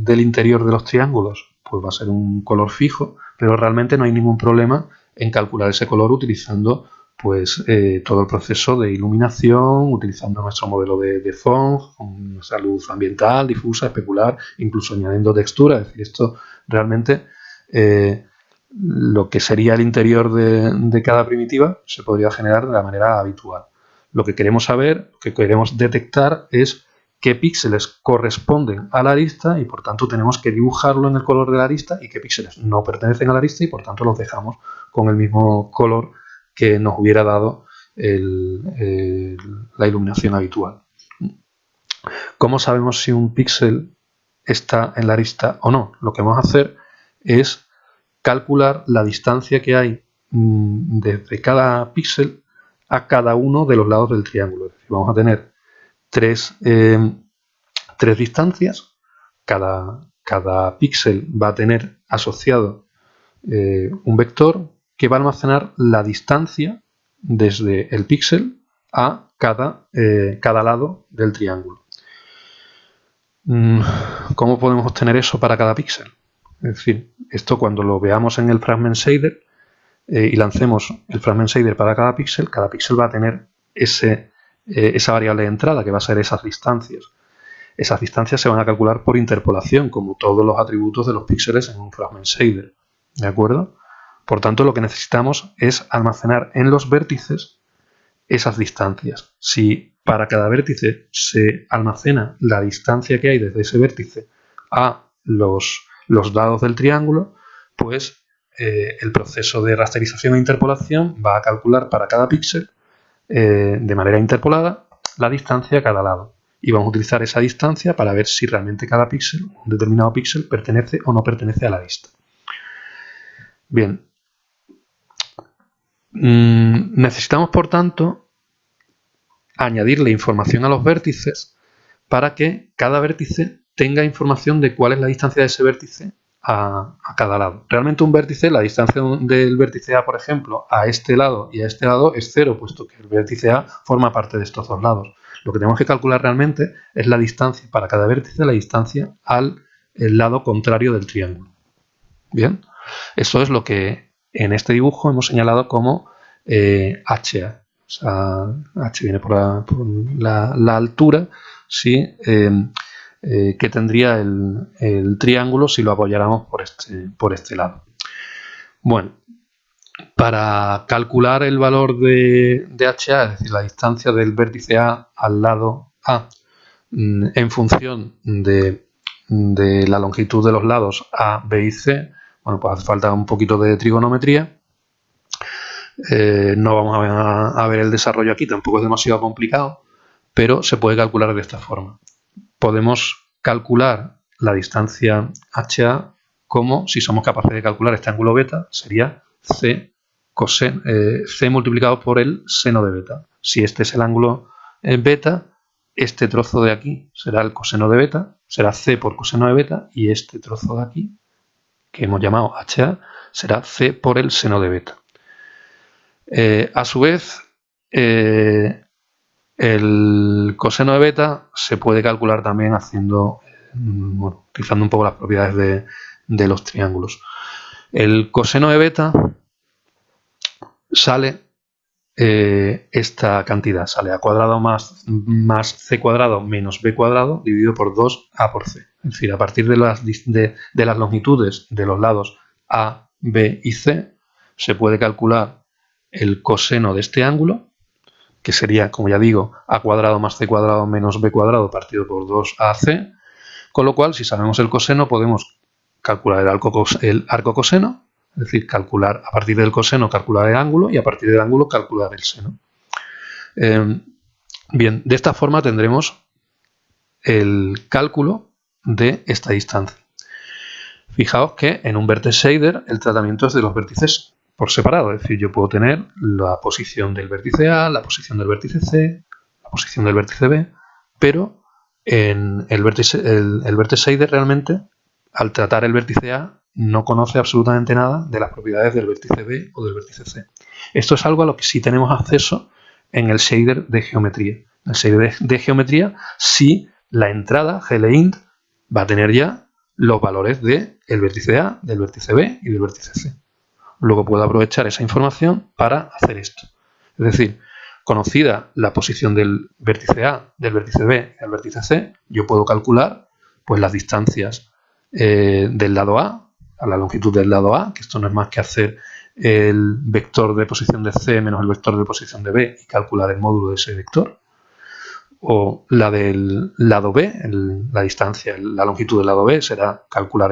interior de los triángulos pues va a ser un color fijo, pero realmente no hay ningún problema en calcular ese color utilizando pues todo el proceso de iluminación, utilizando nuestro modelo de Phong, con esa luz ambiental, difusa, especular, incluso añadiendo textura. Es decir, esto realmente lo que sería el interior de cada primitiva se podría generar de la manera habitual. Lo que queremos saber, lo que queremos detectar es qué píxeles corresponden a la arista y por tanto tenemos que dibujarlo en el color de la arista y qué píxeles no pertenecen a la arista y por tanto los dejamos con el mismo color que nos hubiera dado la iluminación habitual. ¿Cómo sabemos si un píxel está en la arista o no? Lo que vamos a hacer es calcular la distancia que hay desde cada píxel a cada uno de los lados del triángulo. Es decir, vamos a tener tres distancias. Cada píxel va a tener asociado un vector que va a almacenar la distancia desde el píxel a cada lado del triángulo. ¿Cómo podemos obtener eso para cada píxel? Es decir, esto cuando lo veamos en el Fragment Shader y lancemos el Fragment Shader para cada píxel va a tener esa variable de entrada que va a ser esas distancias. Esas distancias se van a calcular por interpolación, como todos los atributos de los píxeles en un Fragment Shader. ¿De acuerdo? Por tanto, lo que necesitamos es almacenar en los vértices esas distancias. Si para cada vértice se almacena la distancia que hay desde ese vértice a los lados del triángulo, pues el proceso de rasterización e interpolación va a calcular para cada píxel de manera interpolada la distancia a cada lado. Y vamos a utilizar esa distancia para ver si realmente cada píxel, un determinado píxel, pertenece o no pertenece a la arista. Bien. Necesitamos, por tanto, añadirle información a los vértices para que cada vértice tenga información de cuál es la distancia de ese vértice a cada lado. Realmente un vértice, la distancia del vértice A, por ejemplo, a este lado y a este lado es 0, puesto que el vértice A forma parte de estos dos lados. Lo que tenemos que calcular realmente es la distancia para cada vértice, la distancia al lado contrario del triángulo. Bien, eso es lo que en este dibujo hemos señalado como HA. O sea, H viene por la altura, ¿sí? Que tendría el triángulo si lo apoyáramos por este lado. Bueno, para calcular el valor de HA, es decir, la distancia del vértice A al lado A, en función de la longitud de los lados A, B y C, bueno, pues hace falta un poquito de trigonometría. No vamos a ver el desarrollo aquí, tampoco es demasiado complicado, pero se puede calcular de esta forma. Podemos calcular la distancia HA como, si somos capaces de calcular este ángulo beta, sería C multiplicado por el seno de beta. Si este es el ángulo beta, este trozo de aquí será el coseno de beta, será C por coseno de beta, y este trozo de aquí, que hemos llamado HA, será C por el seno de beta. A su vez, el coseno de beta se puede calcular también utilizando un poco las propiedades de los triángulos. El coseno de beta sale esta cantidad, sale a cuadrado más c cuadrado menos b cuadrado dividido por 2a por c. Es decir, a partir de las longitudes de los lados a, b y c se puede calcular el coseno de este ángulo, que sería, como ya digo, a cuadrado más c cuadrado menos b cuadrado partido por 2ac, con lo cual, si sabemos el coseno, podemos calcular el arco coseno, es decir, calcular a partir del coseno, calcular el ángulo, y a partir del ángulo, calcular el seno. Bien, de esta forma tendremos el cálculo de esta distancia. Fijaos que en un vertex shader el tratamiento es de los vértices por separado, es decir, yo puedo tener la posición del vértice A, la posición del vértice C, la posición del vértice B, pero en el vertex shader realmente, al tratar el vértice A, no conoce absolutamente nada de las propiedades del vértice B o del vértice C. Esto es algo a lo que sí tenemos acceso en el shader de geometría. En el shader de geometría, sí, la entrada glint va a tener ya los valores del vértice A, del vértice B y del vértice C. Luego puedo aprovechar esa información para hacer esto. Es decir, conocida la posición del vértice A, del vértice B y del vértice C, yo puedo calcular pues, las distancias del lado A la longitud del lado A, que esto no es más que hacer el vector de posición de C menos el vector de posición de B y calcular el módulo de ese vector. O la del lado B, la distancia, la longitud del lado B será calcular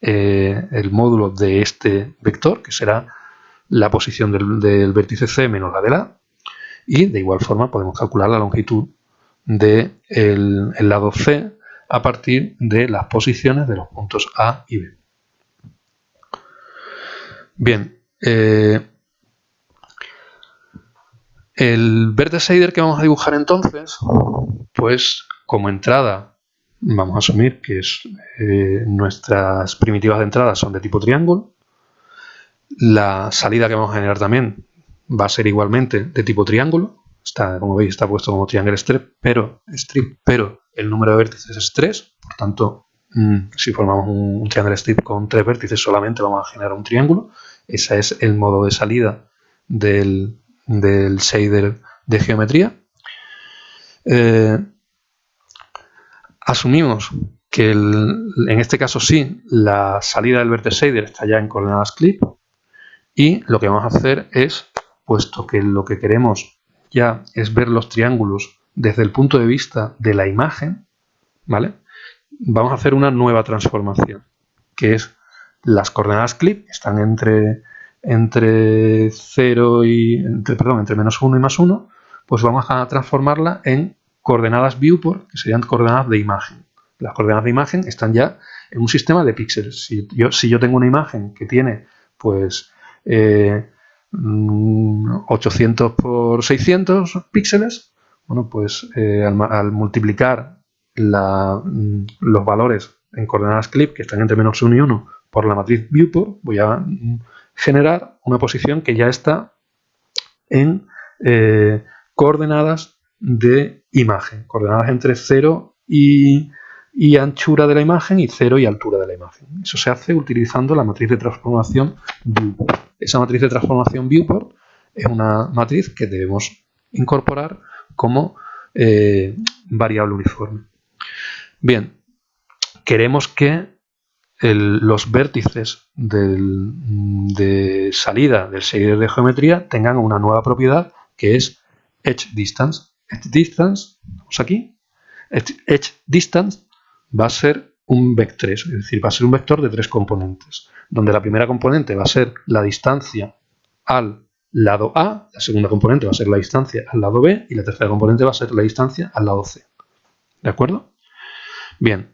el módulo de este vector, que será la posición del vértice C menos la del A. Y de igual forma podemos calcular la longitud del lado C a partir de las posiciones de los puntos A y B. Bien, el verde shader que vamos a dibujar entonces, pues como entrada vamos a asumir que nuestras primitivas de entrada son de tipo triángulo. La salida que vamos a generar también va a ser igualmente de tipo triángulo. Como veis, está puesto como triangle strip, pero el número de vértices es 3. Por tanto, si formamos un triangle strip con 3 vértices, solamente vamos a generar un triángulo. Ese es el modo de salida del shader de geometría. Asumimos que en este caso sí, la salida del vértice shader está ya en coordenadas clip. Y lo que vamos a hacer es, puesto que lo que queremos ya es ver los triángulos desde el punto de vista de la imagen, ¿vale? Vamos a hacer una nueva transformación, que es las coordenadas clip, están entre menos 1 y más 1, pues vamos a transformarla en coordenadas viewport, que serían coordenadas de imagen. Las coordenadas de imagen están ya en un sistema de píxeles. Si yo tengo una imagen que tiene, pues, 800 por 600 píxeles, bueno, pues al multiplicar los valores en coordenadas clip que están entre menos 1 y 1 por la matriz viewport, voy a generar una posición que ya está en coordenadas de imagen, coordenadas entre 0 y anchura de la imagen y 0 y altura de la imagen. Eso se hace utilizando la matriz de transformación viewport. Esa matriz de transformación viewport es una matriz que debemos incorporar como variable uniforme. Bien, queremos que los vértices de salida del shader de geometría tengan una nueva propiedad que es edge distance. Edge distance, vamos aquí, edge distance va a ser un vec3, es decir, va a ser un vector de 3 componentes, donde la primera componente va a ser la distancia al lado A, la segunda componente va a ser la distancia al lado B y la tercera componente va a ser la distancia al lado C. ¿De acuerdo? Bien,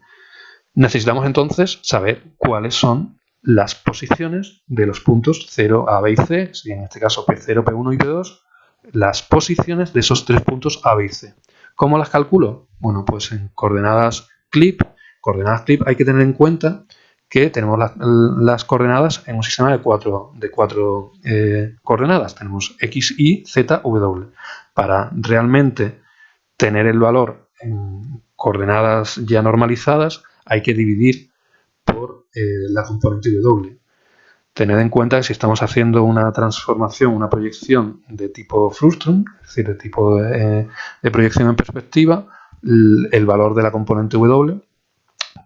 necesitamos entonces saber cuáles son las posiciones de los puntos 0, A, B y C, si en este caso P0, P1 y P2, las posiciones de esos 3 puntos A, B y C. ¿Cómo las calculo? Bueno, pues en coordenadas clip. Coordenadas clip hay que tener en cuenta que tenemos las coordenadas en un sistema de cuatro coordenadas. Tenemos X, Y, Z, W. Para realmente tener el valor en coordenadas ya normalizadas, hay que dividir por la componente W. Tened en cuenta que si estamos haciendo una transformación, una proyección de tipo frustum, es decir, de tipo de proyección en perspectiva, el valor de la componente W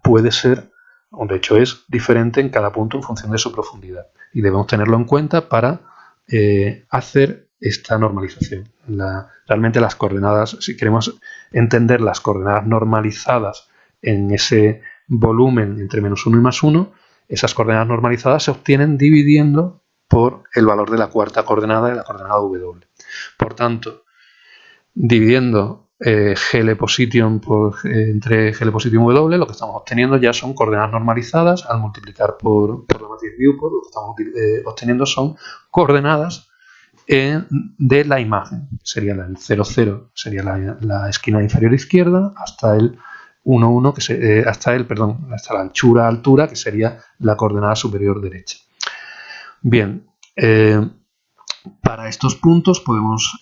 puede ser, o de hecho es, diferente en cada punto en función de su profundidad. Y debemos tenerlo en cuenta para hacer esta normalización. Realmente las coordenadas, si queremos entender las coordenadas normalizadas en ese volumen entre menos 1 y más 1, esas coordenadas normalizadas se obtienen dividiendo por el valor de la cuarta coordenada de la coordenada W. Por tanto, dividiendo GL position entre GL position W, lo que estamos obteniendo ya son coordenadas normalizadas. Al multiplicar por la matriz viewport, lo que estamos obteniendo son coordenadas de la imagen. Sería el 0, 0, sería la esquina inferior izquierda, hasta el 1, 1, hasta la altura, que sería la coordenada superior derecha. Bien, para estos puntos podemos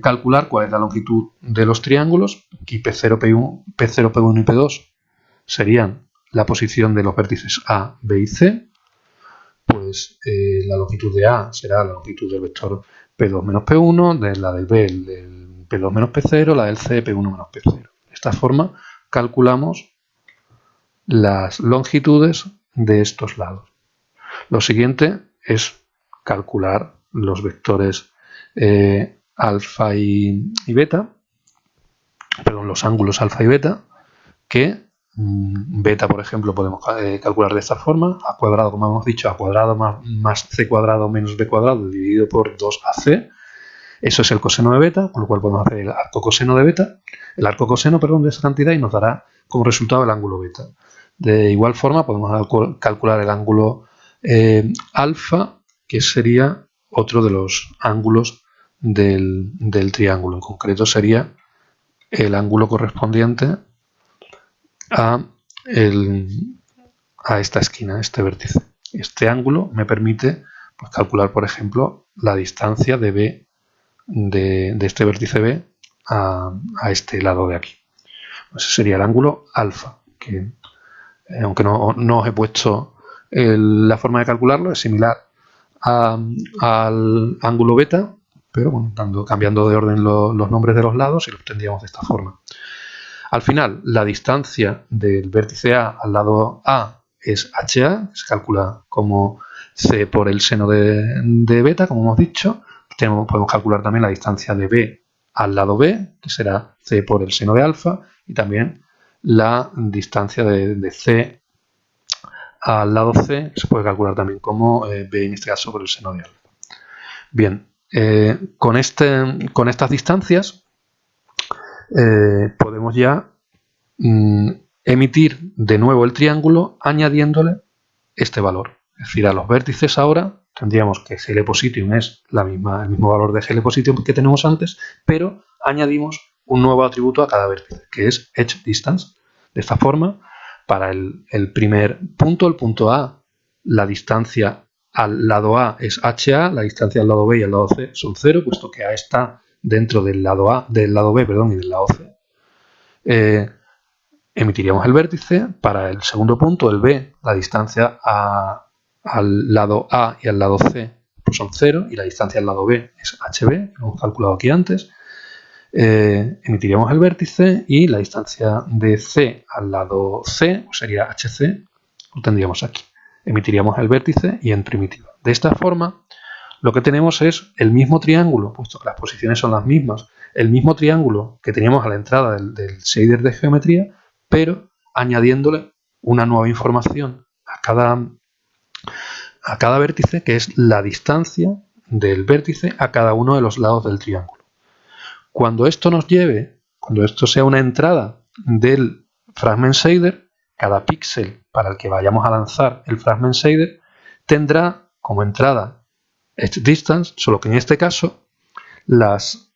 calcular cuál es la longitud de los triángulos. Aquí P0, P1, P1 y P2 serían la posición de los vértices A, B y C. Pues la longitud de A será la longitud del vector P2 menos P1, de la del B, el P2 menos P0, la del C, P1 menos P0. De esta forma calculamos las longitudes de estos lados. Lo siguiente es calcular los vectores alfa y beta, perdón, los ángulos alfa y beta, que beta, por ejemplo, podemos calcular de esta forma: a cuadrado, como hemos dicho, a cuadrado más c cuadrado menos b cuadrado dividido por 2ac. Eso es el coseno de beta, con lo cual podemos hacer el arco coseno de beta, de esa cantidad, y nos dará como resultado el ángulo beta. De igual forma podemos calcular el ángulo alfa, que sería otro de los ángulos del triángulo. En concreto sería el ángulo correspondiente a esta esquina, a este vértice. Este ángulo me permite pues, calcular, por ejemplo, la distancia de B, de este vértice B a este lado de aquí. Ese sería el ángulo alfa, que aunque no os he puesto la forma de calcularlo, es similar al ángulo beta, pero bueno, cambiando de orden los nombres de los lados, y lo obtendríamos de esta forma. Al final, la distancia del vértice A al lado A es HA, se calcula como C por el seno de beta, como hemos dicho. Podemos calcular también la distancia de B al lado B, que será C por el seno de alfa, y también la distancia de C al lado C, que se puede calcular también como B, en este caso, por el seno de alfa. Bien, con estas distancias podemos ya emitir de nuevo el triángulo añadiéndole este valor. Es decir, a los vértices ahora tendríamos que GL position es el mismo valor de GL position que tenemos antes, pero añadimos un nuevo atributo a cada vértice, que es edge distance. De esta forma, para el primer punto, el punto A, la distancia al lado A es HA, la distancia al lado B y al lado C son 0, puesto que A está dentro del lado B, y del lado C. Emitiríamos el vértice. Para el segundo punto, el B, la distancia al lado A y al lado C pues son 0, y la distancia al lado B es HB, lo hemos calculado aquí antes. Emitiríamos el vértice, y la distancia de C al lado C pues sería HC, lo tendríamos aquí. Emitiríamos el vértice y en primitiva. De esta forma, lo que tenemos es el mismo triángulo, puesto que las posiciones son las mismas, el mismo triángulo que teníamos a la entrada del shader de geometría, pero añadiéndole una nueva información a cada vértice, que es la distancia del vértice a cada uno de los lados del triángulo. Cuando esto sea una entrada del fragment shader, cada píxel para el que vayamos a lanzar el fragment shader tendrá como entrada edge distance, solo que en este caso los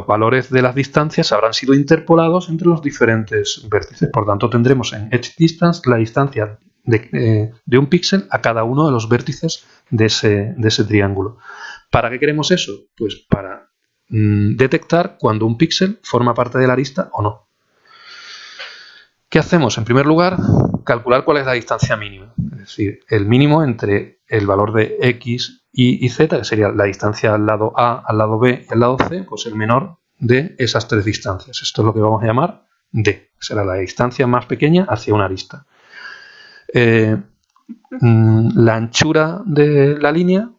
valores de las distancias habrán sido interpolados entre los diferentes vértices. Por tanto, tendremos en edge distance la distancia de un píxel a cada uno de los vértices de ese triángulo. ¿Para qué queremos eso? Pues para detectar cuando un píxel forma parte de la arista o no. ¿Qué hacemos? En primer lugar, calcular cuál es la distancia mínima, es decir, el mínimo entre el valor de X, Y y Z, que sería la distancia al lado A, al lado B y al lado C, pues el menor de esas tres distancias. Esto es lo que vamos a llamar D, será la distancia más pequeña hacia una arista. La anchura de la línea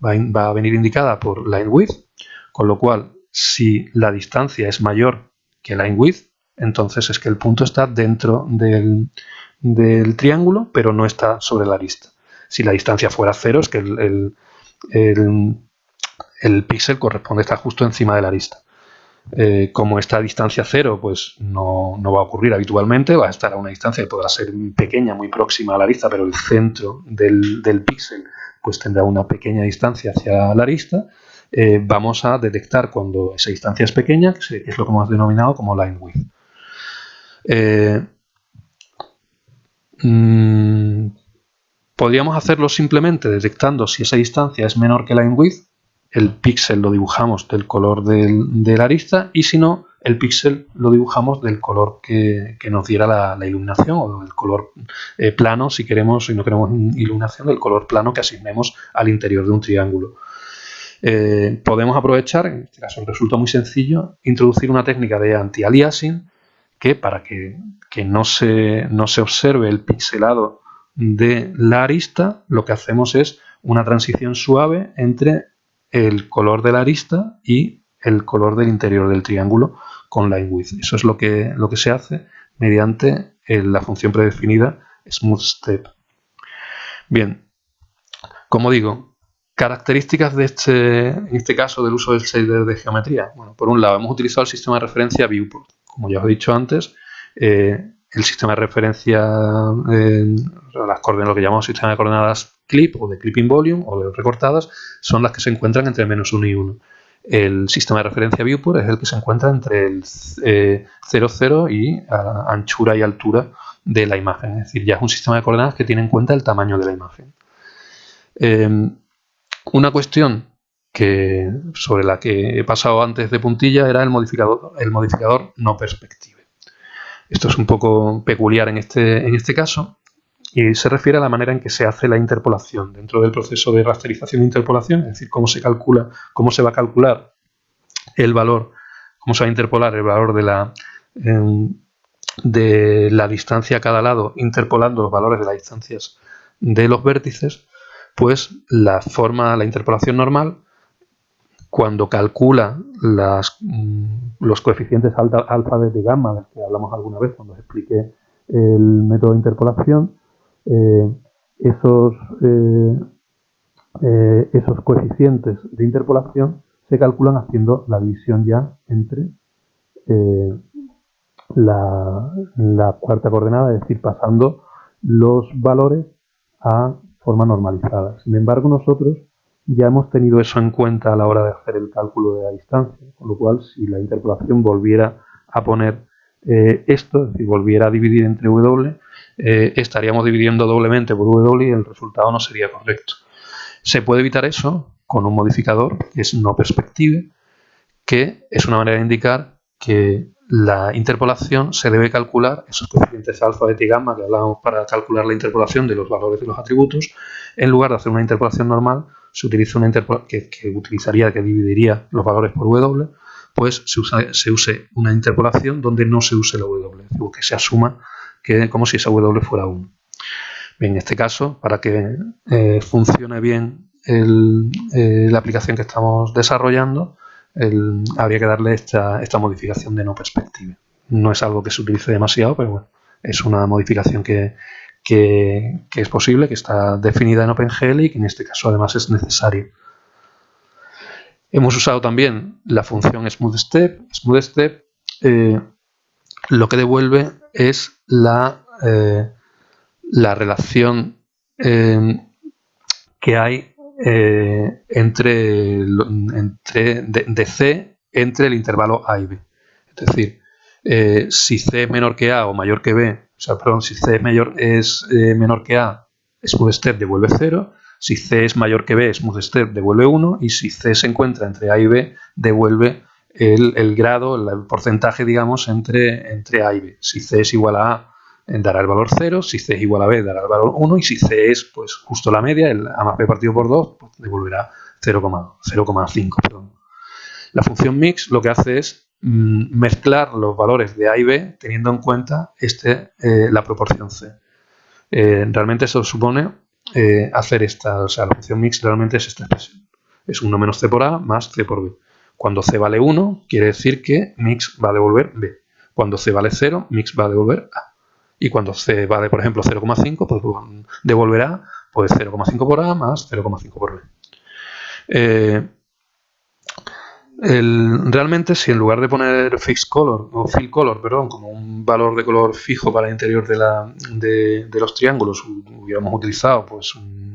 va a venir indicada por line width, con lo cual, si la distancia es mayor que line width, entonces es que el punto está dentro del triángulo, pero no está sobre la arista. Si la distancia fuera 0, es que el píxel corresponde a estar justo encima de la arista. Como esta distancia 0 pues no va a ocurrir habitualmente, va a estar a una distancia que podrá ser pequeña, muy próxima a la arista, pero el centro del píxel pues tendrá una pequeña distancia hacia la arista. Vamos a detectar cuando esa distancia es pequeña, que es lo que hemos denominado como line width. Podríamos hacerlo simplemente detectando si esa distancia es menor que line width. El píxel lo dibujamos del color de la arista, y si no, el píxel lo dibujamos del color que nos diera la iluminación, o del color plano, si no queremos iluminación, del color plano que asignemos al interior de un triángulo. Podemos aprovechar, en este caso resulta muy sencillo, introducir una técnica de anti-aliasing, que para que no se observe el pixelado de la arista, lo que hacemos es una transición suave entre el color de la arista y el color del interior del triángulo con line width. Eso es lo que se hace mediante la función predefinida smooth step. Bien, como digo, características en este caso del uso del shader de geometría. Bueno, por un lado, hemos utilizado el sistema de referencia viewport. Como ya os he dicho antes, el sistema de referencia, lo que llamamos sistema de coordenadas clip, o de clipping volume, o de recortadas, son las que se encuentran entre -1 y 1. El sistema de referencia viewport es el que se encuentra entre el 0, 0 y anchura y altura de la imagen. Es decir, ya es un sistema de coordenadas que tiene en cuenta el tamaño de la imagen. Una cuestión sobre la que he pasado antes de puntilla era el modificador no perspective. Esto es un poco peculiar en este caso, y se refiere a la manera en que se hace la interpolación dentro del proceso de rasterización e interpolación, es decir, cómo se va a calcular el valor, cómo se va a interpolar el valor de la distancia a cada lado, interpolando los valores de las distancias de los vértices. Pues la interpolación normal, cuando calcula los coeficientes alfa, beta y gamma, de los que hablamos alguna vez cuando os expliqué el método de interpolación, esos coeficientes de interpolación se calculan haciendo la división ya entre la cuarta coordenada, es decir, pasando los valores a forma normalizada. Sin embargo, nosotros ya hemos tenido eso en cuenta a la hora de hacer el cálculo de la distancia, con lo cual, si la interpolación volviera a poner esto, es decir, volviera a dividir entre W, estaríamos dividiendo doblemente por W y el resultado no sería correcto. Se puede evitar eso con un modificador que es no perspective, que es una manera de indicar que la interpolación se debe calcular, esos coeficientes alfa, beta y gamma que hablábamos para calcular la interpolación de los valores de los atributos. En lugar de hacer una interpolación normal, se utiliza una interpolación que dividiría los valores por W, pues se use una interpolación donde no se use la W, es decir, que se asuma como si esa W fuera 1. Bien, en este caso, para que funcione bien la aplicación que estamos desarrollando, habría que darle esta modificación de no perspective. No es algo que se utilice demasiado, pero bueno, es una modificación que es posible, que está definida en OpenGL y que en este caso además es necesaria. Hemos usado también la función SmoothStep. SmoothStep lo que devuelve es la relación que hay de C entre el intervalo A y B. Es decir, si C es menor que A o mayor que B, si C es menor que A, SmoothStep devuelve 0. Si C es mayor que B, SmoothStep devuelve 1. Y si C se encuentra entre A y B, devuelve el grado, el porcentaje, digamos, entre A y B. Si C es igual a A, dará el valor 0, si C es igual a B dará el valor 1, y si C es pues justo la media, el A más B partido por 2, pues devolverá 0,5. La función mix lo que hace es mezclar los valores de A y B teniendo en cuenta la proporción C. Realmente eso supone hacer la función mix realmente es esta expresión. Es 1 menos C por A más C por B. Cuando C vale 1, quiere decir que mix va a devolver B. Cuando C vale 0, mix va a devolver A. Y cuando C vale, por ejemplo, 0,5, pues devolverá pues 0,5 por A más 0,5 por B. Realmente, si en lugar de poner fixed color o fill color, como un valor de color fijo para el interior de los triángulos, hubiéramos utilizado pues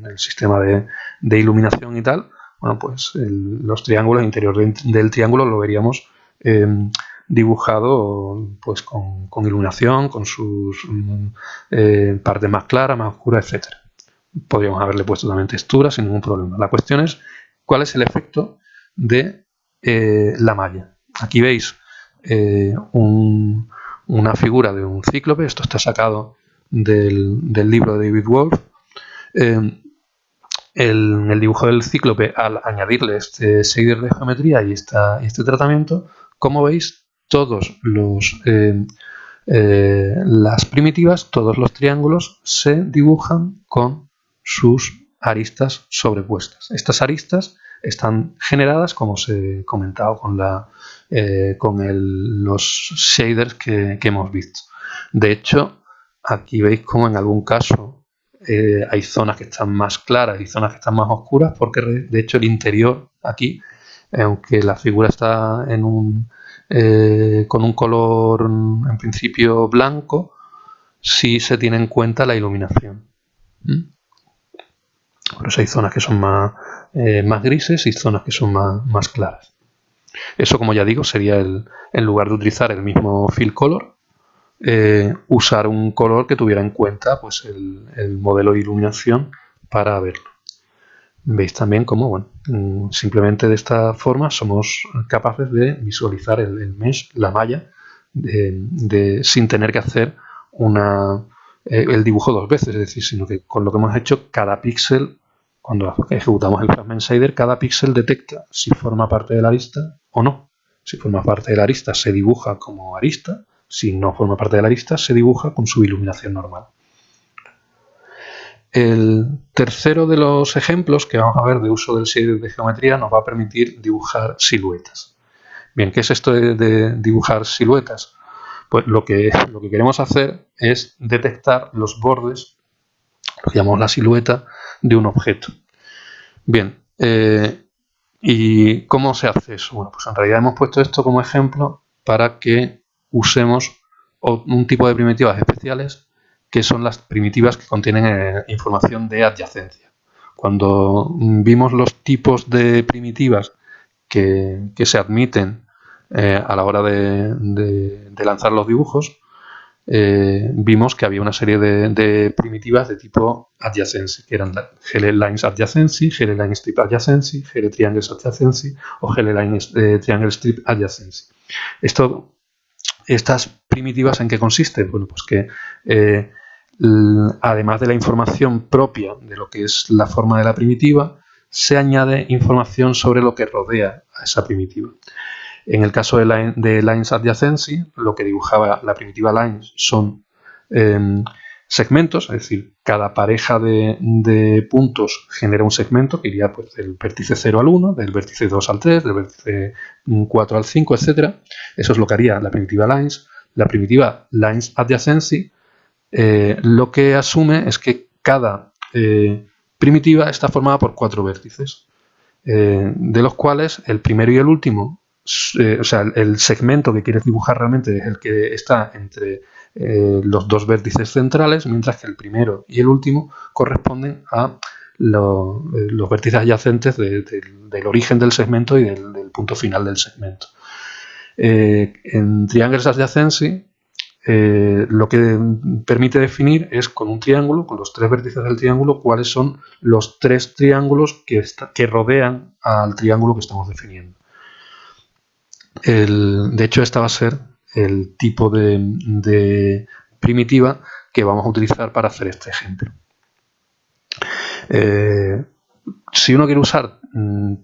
el sistema de iluminación y tal, bueno, pues los triángulos, el interior del triángulo lo veríamos dibujado pues con iluminación, con sus partes más claras, más oscuras, etc. Podríamos haberle puesto también textura sin ningún problema. La cuestión es cuál es el efecto de la malla. Aquí veis una figura de un cíclope. Esto está sacado del libro de David Wolf. El dibujo del cíclope, al añadirle este shader de geometría y este tratamiento, como veis, todos las primitivas, todos los triángulos se dibujan con sus aristas sobrepuestas. Estas aristas están generadas, como os he comentado, con los shaders que hemos visto. De hecho, aquí veis como en algún caso hay zonas que están más claras y zonas que están más oscuras, porque de hecho el interior aquí, aunque la figura está con un color en principio blanco, sí se tiene en cuenta la iluminación. Por eso hay zonas que son más grises y zonas que son más claras. Eso, como ya digo, sería en lugar de utilizar el mismo fill color, usar un color que tuviera en cuenta pues el modelo de iluminación para verlo. Veis también cómo, bueno, simplemente de esta forma somos capaces de visualizar el mesh, la malla, sin tener que hacer el dibujo dos veces, es decir, sino que con lo que hemos hecho, cada píxel, cuando ejecutamos el Fragment Shader, cada píxel detecta si forma parte de la arista o no. Si forma parte de la arista, se dibuja como arista. Si no forma parte de la arista, se dibuja con su iluminación normal. El tercero de los ejemplos que vamos a ver de uso del shader de geometría nos va a permitir dibujar siluetas. Bien, ¿qué es esto de dibujar siluetas? Pues lo que queremos hacer es detectar los bordes, lo que llamamos la silueta, de un objeto. Bien, ¿y cómo se hace eso? Bueno, pues en realidad hemos puesto esto como ejemplo para que usemos un tipo de primitivas especiales que son las primitivas que contienen información de adyacencia. Cuando vimos los tipos de primitivas que se admiten a la hora de lanzar los dibujos, vimos que había una serie de primitivas de tipo adjacency, que eran GLLines adjacency, GLLine strip adjacency, GL triangles adjacency o GLLine triangle strip adjacency. Estas primitivas, ¿en qué consisten? Bueno, pues que además de la información propia de lo que es la forma de la primitiva, se añade información sobre lo que rodea a esa primitiva. En el caso de lines adjacency, lo que dibujaba la primitiva lines son segmentos, es decir, cada pareja de puntos genera un segmento que iría pues, del vértice 0 al 1, del vértice 2 al 3, del vértice 4 al 5, etc. Eso es lo que haría la primitiva lines. La primitiva lines adjacency lo que asume es que cada primitiva está formada por 4 vértices, de los cuales el primero y el último, o sea, el segmento que quieres dibujar realmente es el que está entre los 2 vértices centrales, mientras que el primero y el último corresponden a los vértices adyacentes del origen del segmento y del punto final del segmento. En Triangles Adjacency, lo que permite definir es con un triángulo, con los 3 vértices del triángulo, cuáles son los 3 triángulos que rodean al triángulo que estamos definiendo. De hecho, esta va a ser el tipo de primitiva que vamos a utilizar para hacer este ejemplo. Si uno quiere usar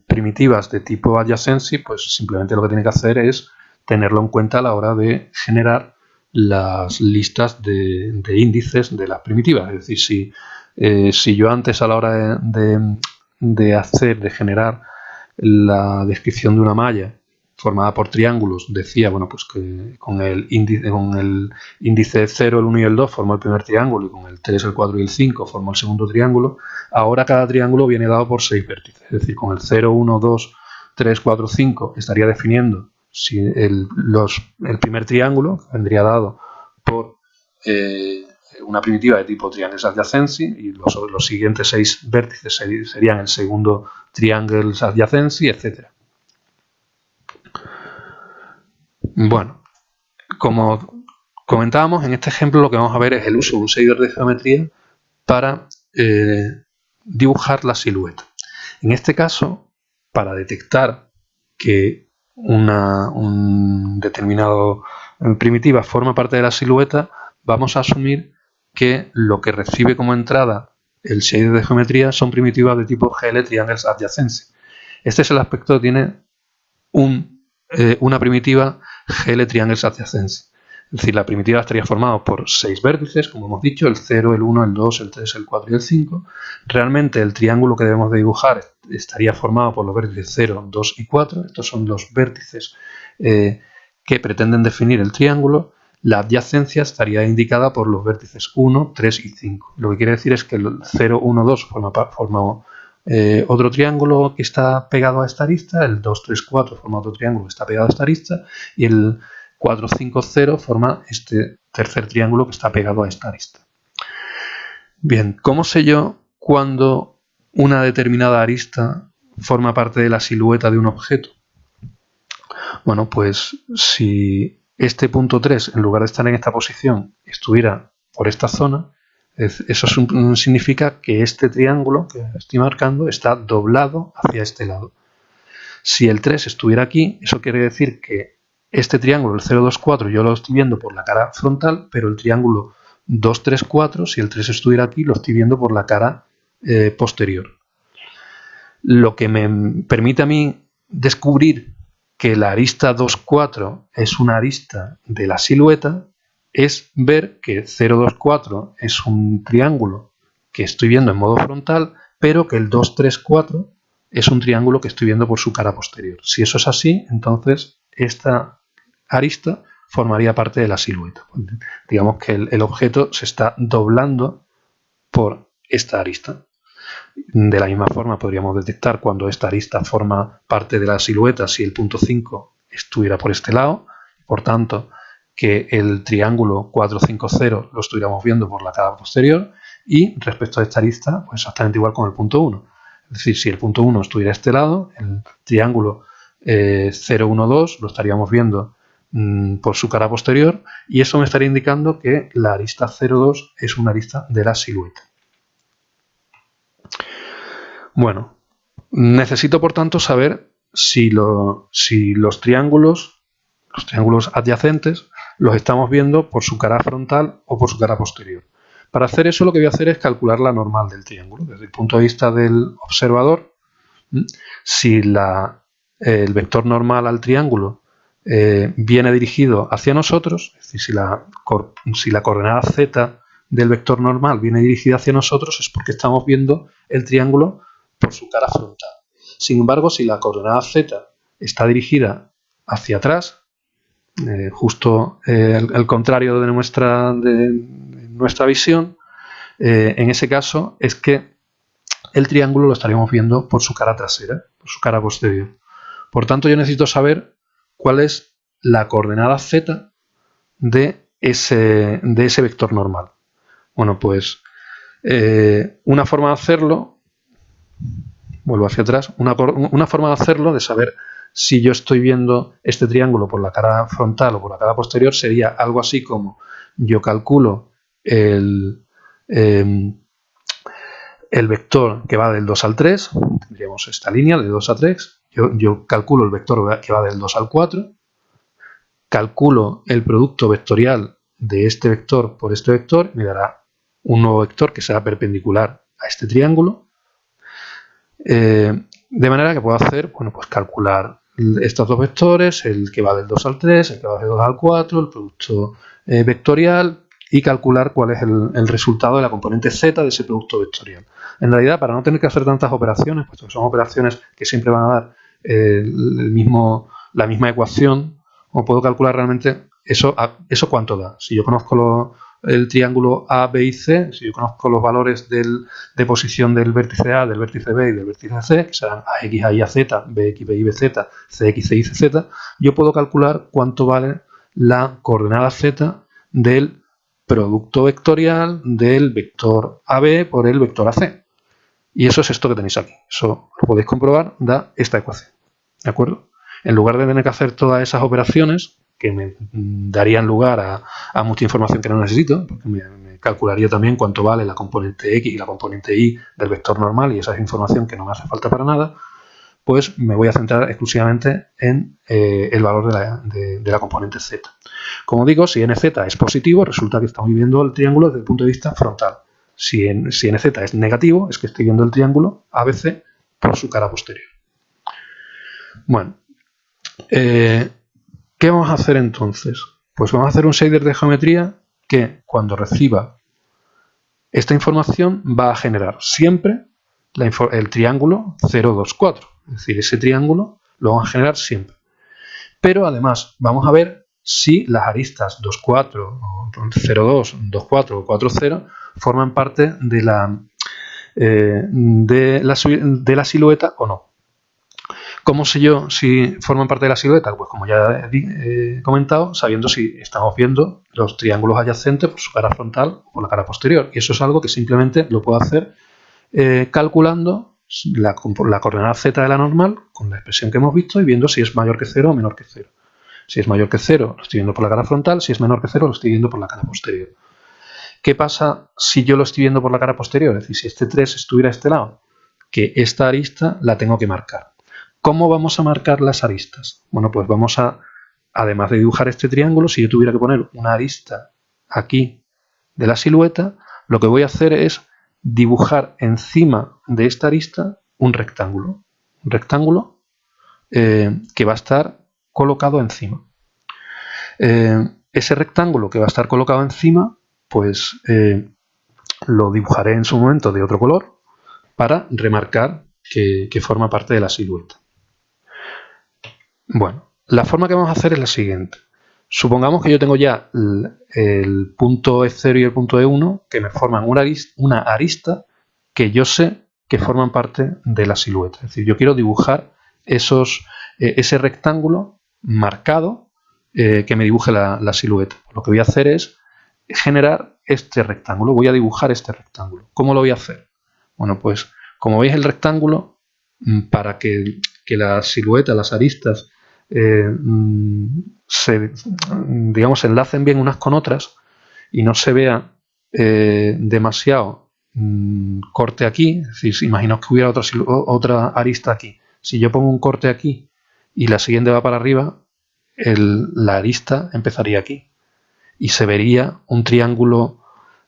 primitivas de tipo adjacency, pues simplemente lo que tiene que hacer es tenerlo en cuenta a la hora de generar las listas de índices de las primitivas. Es decir, si yo antes a la hora de generar la descripción de una malla formada por triángulos decía, bueno, pues que con el índice 0, el 1 y el 2 formo el primer triángulo y con el 3, el 4 y el 5 formo el segundo triángulo, ahora cada triángulo viene dado por 6 vértices. Es decir, con el 0, 1, 2, 3, 4, 5 estaría definiendo si el primer triángulo vendría dado por una primitiva de tipo triangles adjacency y los siguientes 6 vértices serían el segundo triangles adjacency, etc. Bueno, como comentábamos, en este ejemplo lo que vamos a ver es el uso de un shader de geometría para dibujar la silueta. En este caso, para detectar que un determinado primitiva forma parte de la silueta, vamos a asumir que lo que recibe como entrada el shader de geometría son primitivas de tipo GL Triangles Adjacency. Este es el aspecto que tiene una primitiva GL Triangles Adjacency. Es decir, la primitiva estaría formada por 6 vértices, como hemos dicho, el 0, el 1, el 2, el 3, el 4 y el 5. Realmente el triángulo que debemos de dibujar estaría formado por los vértices 0, 2 y 4. Estos son los vértices que pretenden definir el triángulo. La adyacencia estaría indicada por los vértices 1, 3 y 5. Lo que quiere decir es que el 0, 1, 2 forma otro triángulo que está pegado a esta arista, el 2, 3, 4 forma otro triángulo que está pegado a esta arista y el 4, 5, 0 forma este tercer triángulo que está pegado a esta arista. Bien, ¿cómo sé yo cuando una determinada arista forma parte de la silueta de un objeto? Bueno, pues si este punto 3, en lugar de estar en esta posición, estuviera por esta zona, eso significa que este triángulo que estoy marcando está doblado hacia este lado. Si el 3 estuviera aquí, eso quiere decir que este triángulo, el 0, 2, 4, yo lo estoy viendo por la cara frontal, pero el triángulo 2, 3, 4, si el 3 estuviera aquí, lo estoy viendo por la cara posterior. Lo que me permite a mí descubrir que la arista 2, 4 es una arista de la silueta es ver que 0, 2, 4 es un triángulo que estoy viendo en modo frontal, pero que el 2, 3, 4 es un triángulo que estoy viendo por su cara posterior. Si eso es así, entonces esta arista formaría parte de la silueta. Digamos que el objeto se está doblando por esta arista. De la misma forma podríamos detectar cuando esta arista forma parte de la silueta si el punto 5 estuviera por este lado. Por tanto, que el triángulo 450 lo estuviéramos viendo por la cara posterior. Y respecto a esta arista, pues exactamente igual con el punto 1. Es decir, si el punto 1 estuviera a este lado, el triángulo 012 lo estaríamos viendo por su cara posterior y eso me estaría indicando que la arista 02 es una arista de la silueta. Bueno, necesito por tanto saber si los triángulos adyacentes los estamos viendo por su cara frontal o por su cara posterior. Para hacer eso lo que voy a hacer es calcular la normal del triángulo. Desde el punto de vista del observador, si el vector normal al triángulo viene dirigido hacia nosotros, es decir, si la coordenada z del vector normal viene dirigida hacia nosotros es porque estamos viendo el triángulo por su cara frontal. Sin embargo, si la coordenada z está dirigida hacia atrás, justo al contrario de nuestra visión, en ese caso es que el triángulo lo estaríamos viendo por su cara trasera, por su cara posterior. Por tanto, yo necesito saber cuál es la coordenada z de ese vector normal. Bueno, pues una forma de hacerlo, vuelvo hacia atrás, una forma de hacerlo, de saber si yo estoy viendo este triángulo por la cara frontal o por la cara posterior, sería algo así como yo calculo el vector que va del 2 al 3, tendríamos esta línea de 2 a 3, yo calculo el vector que va del 2 al 4, calculo el producto vectorial de este vector por este vector, me dará un nuevo vector que será perpendicular a este triángulo, de manera que puedo hacer, bueno, pues calcular estos dos vectores, el que va del 2 al 3, el que va del 2 al 4, el producto vectorial y calcular cuál es el resultado de la componente z de ese producto vectorial. En realidad, para no tener que hacer tantas operaciones, puesto que son operaciones que siempre van a dar la misma ecuación, o puedo calcular realmente eso cuánto da. Si yo conozco el triángulo A, B y C, si yo conozco los valores de posición del vértice A, del vértice B y del vértice C, que serán AX, A y AZ, BX, B y BZ, CX, C y CZ, yo puedo calcular cuánto vale la coordenada Z del producto vectorial del vector AB por el vector AC. Y eso es esto que tenéis aquí. Eso lo podéis comprobar, da esta ecuación. ¿De acuerdo? En lugar de tener que hacer todas esas operaciones, que me darían lugar a mucha información que no necesito, porque me calcularía también cuánto vale la componente X y la componente Y del vector normal, y esa es información que no me hace falta para nada. Pues me voy a centrar exclusivamente en el valor de la componente z. Como digo, si nz es positivo, resulta que estamos viendo el triángulo desde el punto de vista frontal. Si nz es negativo, es que estoy viendo el triángulo ABC por su cara posterior. Bueno, ¿qué vamos a hacer entonces? Pues vamos a hacer un shader de geometría que cuando reciba esta información va a generar siempre el triángulo 0, 2, 4. Es decir, ese triángulo lo vamos a generar siempre. Pero además vamos a ver si las aristas 2, 4, 0, 2, 2, 4 o 4, 0 forman parte de la silueta o no. ¿Cómo sé yo si forman parte de la silueta? Pues como ya he comentado, sabiendo si estamos viendo los triángulos adyacentes por su cara frontal o por la cara posterior. Y eso es algo que simplemente lo puedo hacer calculando la coordenada z de la normal con la expresión que hemos visto y viendo si es mayor que 0 o menor que 0. Si es mayor que 0, lo estoy viendo por la cara frontal. Si es menor que 0, lo estoy viendo por la cara posterior. ¿Qué pasa si yo lo estoy viendo por la cara posterior? Es decir, si este 3 estuviera a este lado, que esta arista la tengo que marcar. ¿Cómo vamos a marcar las aristas? Bueno, pues vamos a, además de dibujar este triángulo, si yo tuviera que poner una arista aquí de la silueta, lo que voy a hacer es dibujar encima de esta arista un rectángulo. Un rectángulo que va a estar colocado encima. Ese rectángulo que va a estar colocado encima, pues lo dibujaré en su momento de otro color para remarcar que forma parte de la silueta. Bueno, la forma que vamos a hacer es la siguiente. Supongamos que yo tengo ya el punto E0 y el punto E1 que me forman una arista que yo sé que forman parte de la silueta. Es decir, yo quiero dibujar ese rectángulo marcado que me dibuje la silueta. Lo que voy a hacer es generar este rectángulo. Voy a dibujar este rectángulo. ¿Cómo lo voy a hacer? Bueno, pues como veis el rectángulo, para que la silueta, las aristas, digamos, se enlacen bien unas con otras y no se vea demasiado corte aquí. Es decir, imaginaos que hubiera otra arista aquí. Si yo pongo un corte aquí y la siguiente va para arriba, la arista empezaría aquí y se vería un triángulo,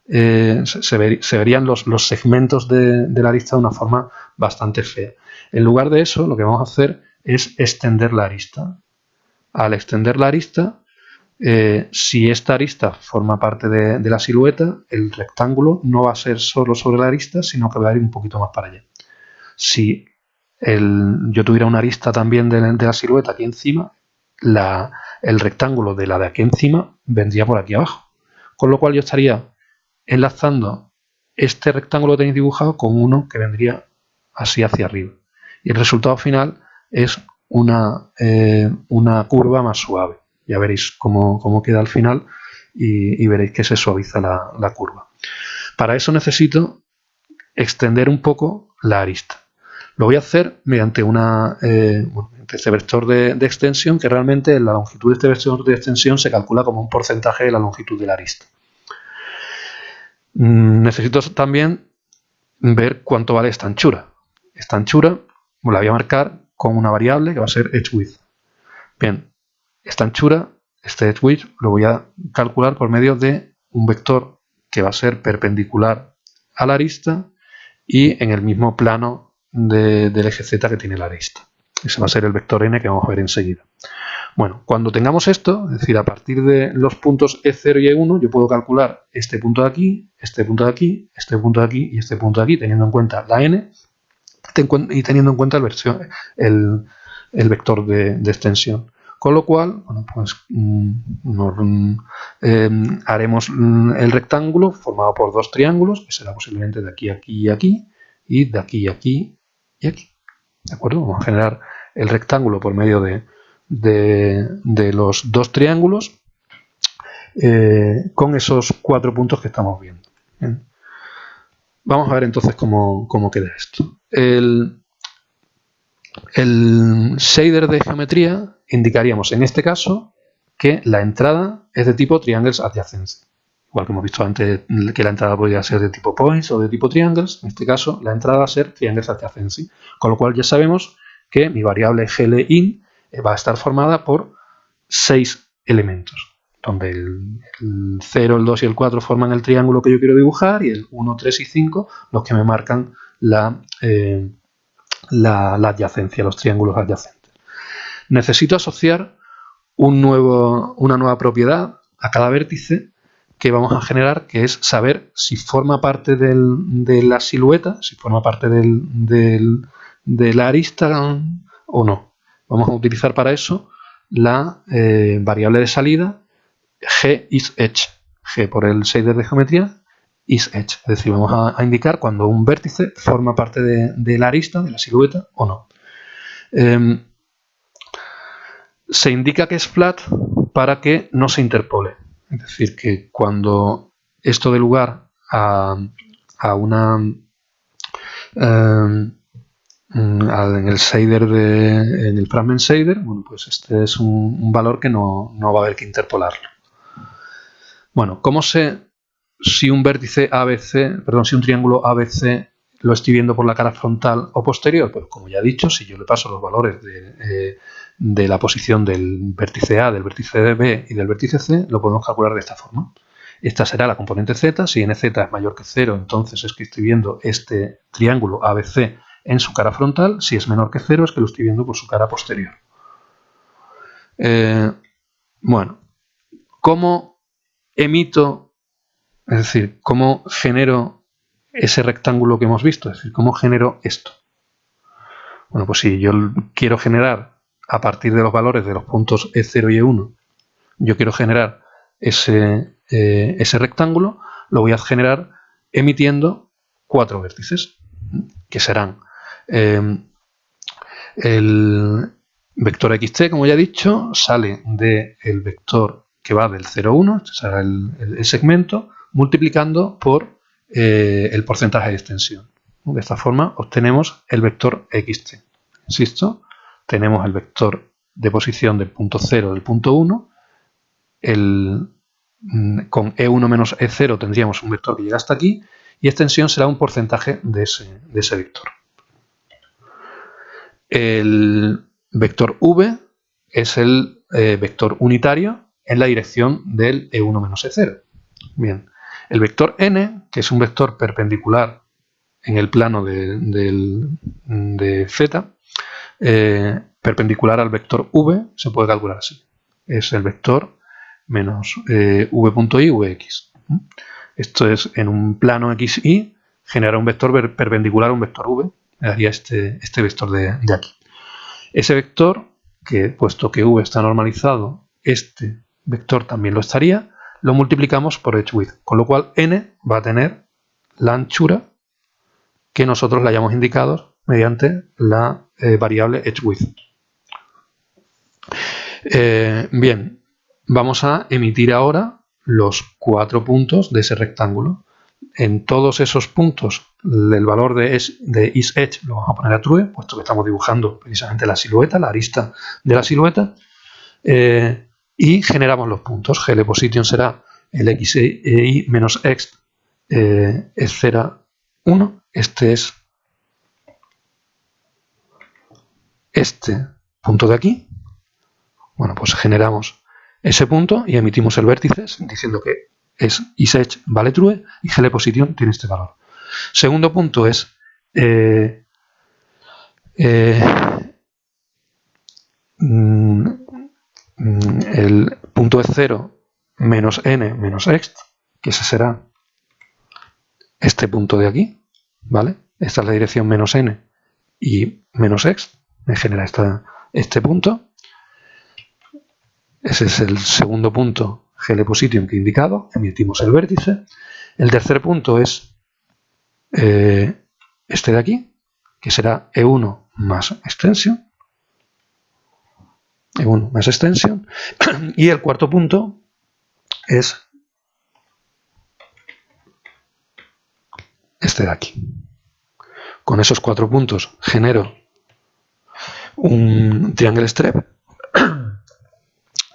se verían los segmentos de la arista de una forma bastante fea. En lugar de eso, lo que vamos a hacer es extender la arista. Al extender la arista, si esta arista forma parte de la silueta, el rectángulo no va a ser solo sobre la arista, sino que va a ir un poquito más para allá. Si yo tuviera una arista también de la silueta aquí encima, el rectángulo de la de aquí encima vendría por aquí abajo. Con lo cual yo estaría enlazando este rectángulo que tenéis dibujado con uno que vendría así hacia arriba. Y el resultado final es una curva más suave. Ya veréis cómo queda al final y veréis que se suaviza la curva. Para eso necesito extender un poco la arista. Lo voy a hacer mediante este vector de extensión, que realmente la longitud de este vector de extensión se calcula como un porcentaje de la longitud de la arista. Necesito también ver cuánto vale esta anchura. Esta anchura la voy a marcar con una variable que va a ser edge width. Bien, esta anchura, este edge width, lo voy a calcular por medio de un vector que va a ser perpendicular a la arista y en el mismo plano del eje Z que tiene la arista. Ese va a ser el vector n que vamos a ver enseguida. Bueno, cuando tengamos esto, es decir, a partir de los puntos E0 y E1, yo puedo calcular este punto de aquí, este punto de aquí, este punto de aquí y este punto de aquí, teniendo en cuenta la n y teniendo en cuenta el vector de extensión. Con lo cual, bueno, pues haremos el rectángulo formado por dos triángulos, que será posiblemente de aquí a aquí y aquí, y de aquí a aquí y aquí. ¿De acuerdo? Vamos a generar el rectángulo por medio de los dos triángulos con esos 4 puntos que estamos viendo. Bien. Vamos a ver entonces cómo queda esto. El shader de geometría indicaríamos en este caso que la entrada es de tipo triangles adjacency. Igual que hemos visto antes que la entrada podría ser de tipo points o de tipo triangles, en este caso la entrada va a ser triangles adjacency. Con lo cual ya sabemos que mi variable glin va a estar formada por 6 elementos, donde el 0, el 2 y el 4 forman el triángulo que yo quiero dibujar y el 1, 3 y 5 los que me marcan la adyacencia, los triángulos adyacentes. Necesito asociar una nueva propiedad a cada vértice que vamos a generar, que es saber si forma parte de la silueta, si forma parte de la arista o no. Vamos a utilizar para eso la variable de salida gIsEdge, g por el shader de geometría, isEdge, es decir, vamos a indicar cuando un vértice forma parte de la arista, de la silueta o no. Se indica que es flat para que no se interpole, es decir, que cuando esto dé lugar a una en el shader en el fragment shader, bueno, pues este es un valor que no va a haber que interpolarlo. Bueno, ¿cómo sé si un vértice ABC, perdón, si un triángulo ABC lo estoy viendo por la cara frontal o posterior? Pues como ya he dicho, si yo le paso los valores de la posición del vértice A, del vértice B y del vértice C, lo podemos calcular de esta forma. Esta será la componente Z. Si nz es mayor que 0, entonces es que estoy viendo este triángulo ABC en su cara frontal. Si es menor que 0, es que lo estoy viendo por su cara posterior. Bueno, ¿cómo emito, es decir, cómo genero ese rectángulo que hemos visto? Es decir, ¿cómo genero esto? Bueno, pues si yo quiero generar a partir de los valores de los puntos E0 y E1, yo quiero generar ese rectángulo, lo voy a generar emitiendo 4 vértices, que serán el vector xt, como ya he dicho, sale del vector que va del 0 a 1, este será el segmento, multiplicando por el porcentaje de extensión. De esta forma obtenemos el vector xt. Insisto, tenemos el vector de posición del punto 0 del punto 1, con E1 menos E0 tendríamos un vector que llega hasta aquí, y extensión será un porcentaje de ese vector. El vector v es el vector unitario en la dirección del E1 menos E0. Bien, el vector n, que es un vector perpendicular en el plano de z, perpendicular al vector v, se puede calcular así. Es el vector menos v.i, vx. Esto es en un plano xy, genera un vector perpendicular a un vector v, me daría este vector de aquí. Ese vector, que puesto que v está normalizado, este vector también lo estaría, lo multiplicamos por edge width, con lo cual n va a tener la anchura que nosotros le hayamos indicado mediante la variable edge width. Bien, vamos a emitir ahora los 4 puntos de ese rectángulo. En todos esos puntos el valor de isEdge lo vamos a poner a true, puesto que estamos dibujando precisamente la silueta, la arista de la silueta, y generamos los puntos. GLPosition será el xi menos x es 0, 1. Este es este punto de aquí. Bueno, pues generamos ese punto y emitimos el vértice diciendo que isEdge vale true y GLPosition tiene este valor. Segundo punto es el punto E0 menos n menos x, que ese será este punto de aquí, ¿vale? Esta es la dirección menos n y menos x, me genera este punto. Ese es el segundo punto GLPosition que he indicado, emitimos el vértice. El tercer punto es este de aquí, que será E1 más extensión. E1 más extensión. Y el cuarto punto es este de aquí. Con esos 4 puntos genero un triangle strep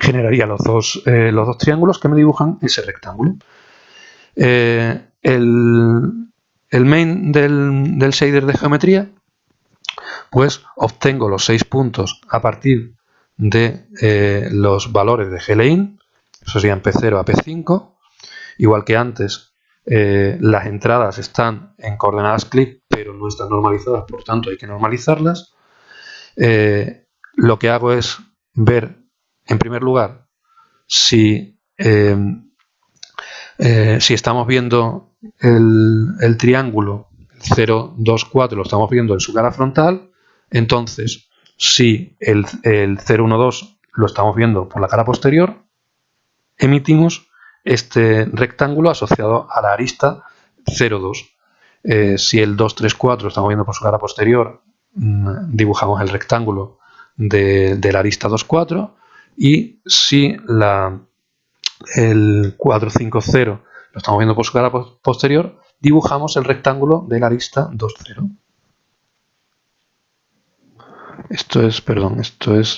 generaría los dos triángulos que me dibujan ese rectángulo. El main del shader de geometría, pues obtengo los 6 puntos a partir de los valores de GLIN, eso serían P0 a P5, igual que antes. Las entradas están en coordenadas clip, pero no están normalizadas, por tanto hay que normalizarlas. Lo que hago es ver, en primer lugar, si estamos viendo el triángulo 0, 2, 4, lo estamos viendo en su cara frontal. Entonces, si el 0, 1, 2 lo estamos viendo por la cara posterior, emitimos este rectángulo asociado a la arista 0, 2. Si el 2, 3, 4 lo estamos viendo por su cara posterior, dibujamos el rectángulo de la arista 2, 4. Y si el 4, 5, 0 lo estamos viendo por su cara posterior, dibujamos el rectángulo de la arista 2, 0.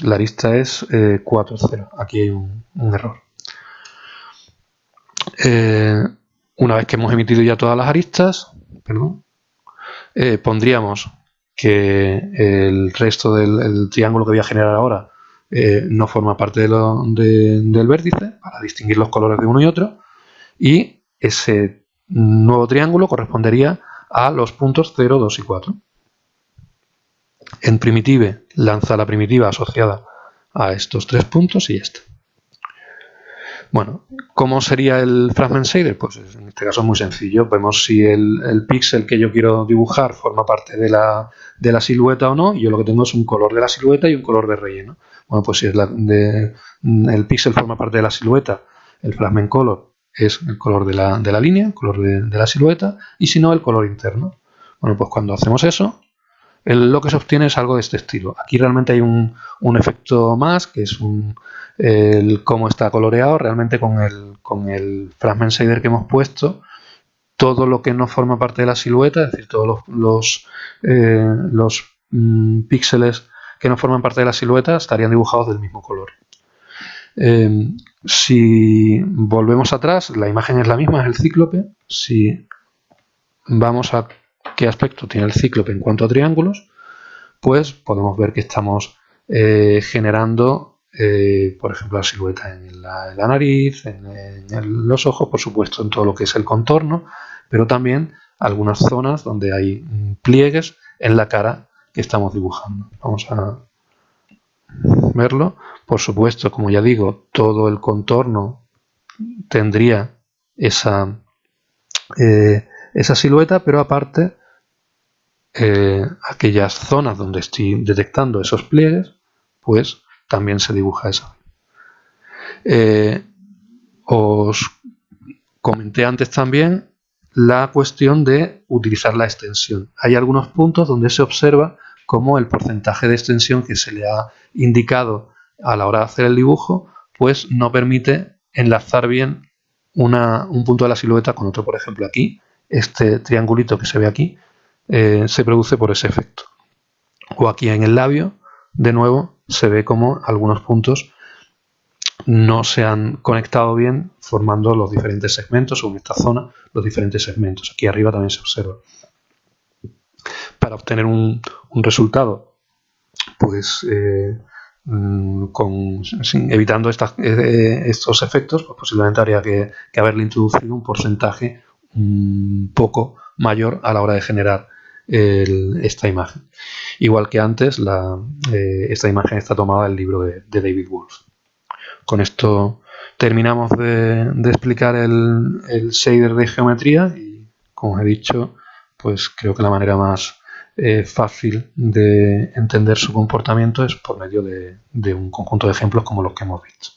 La arista es 4, 0. Aquí hay un error. Una vez que hemos emitido ya todas las aristas, pondríamos que el resto del triángulo que voy a generar ahora no forma parte del vértice, para distinguir los colores de uno y otro, y ese nuevo triángulo correspondería a los puntos 0, 2 y 4. En primitive lanza la primitiva asociada a estos 3 puntos y ya está. Bueno, ¿cómo sería el fragment shader? Pues en este caso es muy sencillo. Vemos si el píxel que yo quiero dibujar forma parte de la silueta o no. Y yo lo que tengo es un color de la silueta y un color de relleno. Bueno, pues si el píxel forma parte de la silueta, el fragment color es el color de la línea, el color de la silueta, y si no, el color interno. Bueno, pues cuando hacemos eso, lo que se obtiene es algo de este estilo. Aquí realmente hay un efecto más, que es cómo está coloreado. Realmente con el fragment shader que hemos puesto, todo lo que no forma parte de la silueta, es decir, todos los píxeles que no forman parte de la silueta estarían dibujados del mismo color. Si volvemos atrás, la imagen es la misma, es el cíclope. Si vamos a qué aspecto tiene el cíclope en cuanto a triángulos, pues podemos ver que estamos generando, por ejemplo, la silueta en la nariz, en los ojos, por supuesto, en todo lo que es el contorno, pero también algunas zonas donde hay pliegues en la cara que estamos dibujando. Vamos a verlo. Por supuesto, como ya digo, todo el contorno tendría esa silueta, pero aparte aquellas zonas donde estoy detectando esos pliegues, pues también se dibuja esa. Os comenté antes también la cuestión de utilizar la extensión. Hay algunos puntos donde se observa cómo el porcentaje de extensión que se le ha indicado a la hora de hacer el dibujo, pues no permite enlazar bien un punto de la silueta con otro. Por ejemplo, aquí, este triangulito que se ve aquí, se produce por ese efecto. O aquí en el labio, de nuevo, se ve como algunos puntos no se han conectado bien, formando los diferentes segmentos, o en esta zona los diferentes segmentos. Aquí arriba también se observa. Para obtener un resultado, pues evitando estos efectos, pues posiblemente habría que haberle introducido un porcentaje un poco mayor a la hora de generar esta imagen. Igual que antes, esta imagen está tomada del libro de David Wolf. Con esto terminamos de explicar el shader de geometría y, como os he dicho, pues creo que la manera más fácil de entender su comportamiento es por medio de un conjunto de ejemplos como los que hemos visto.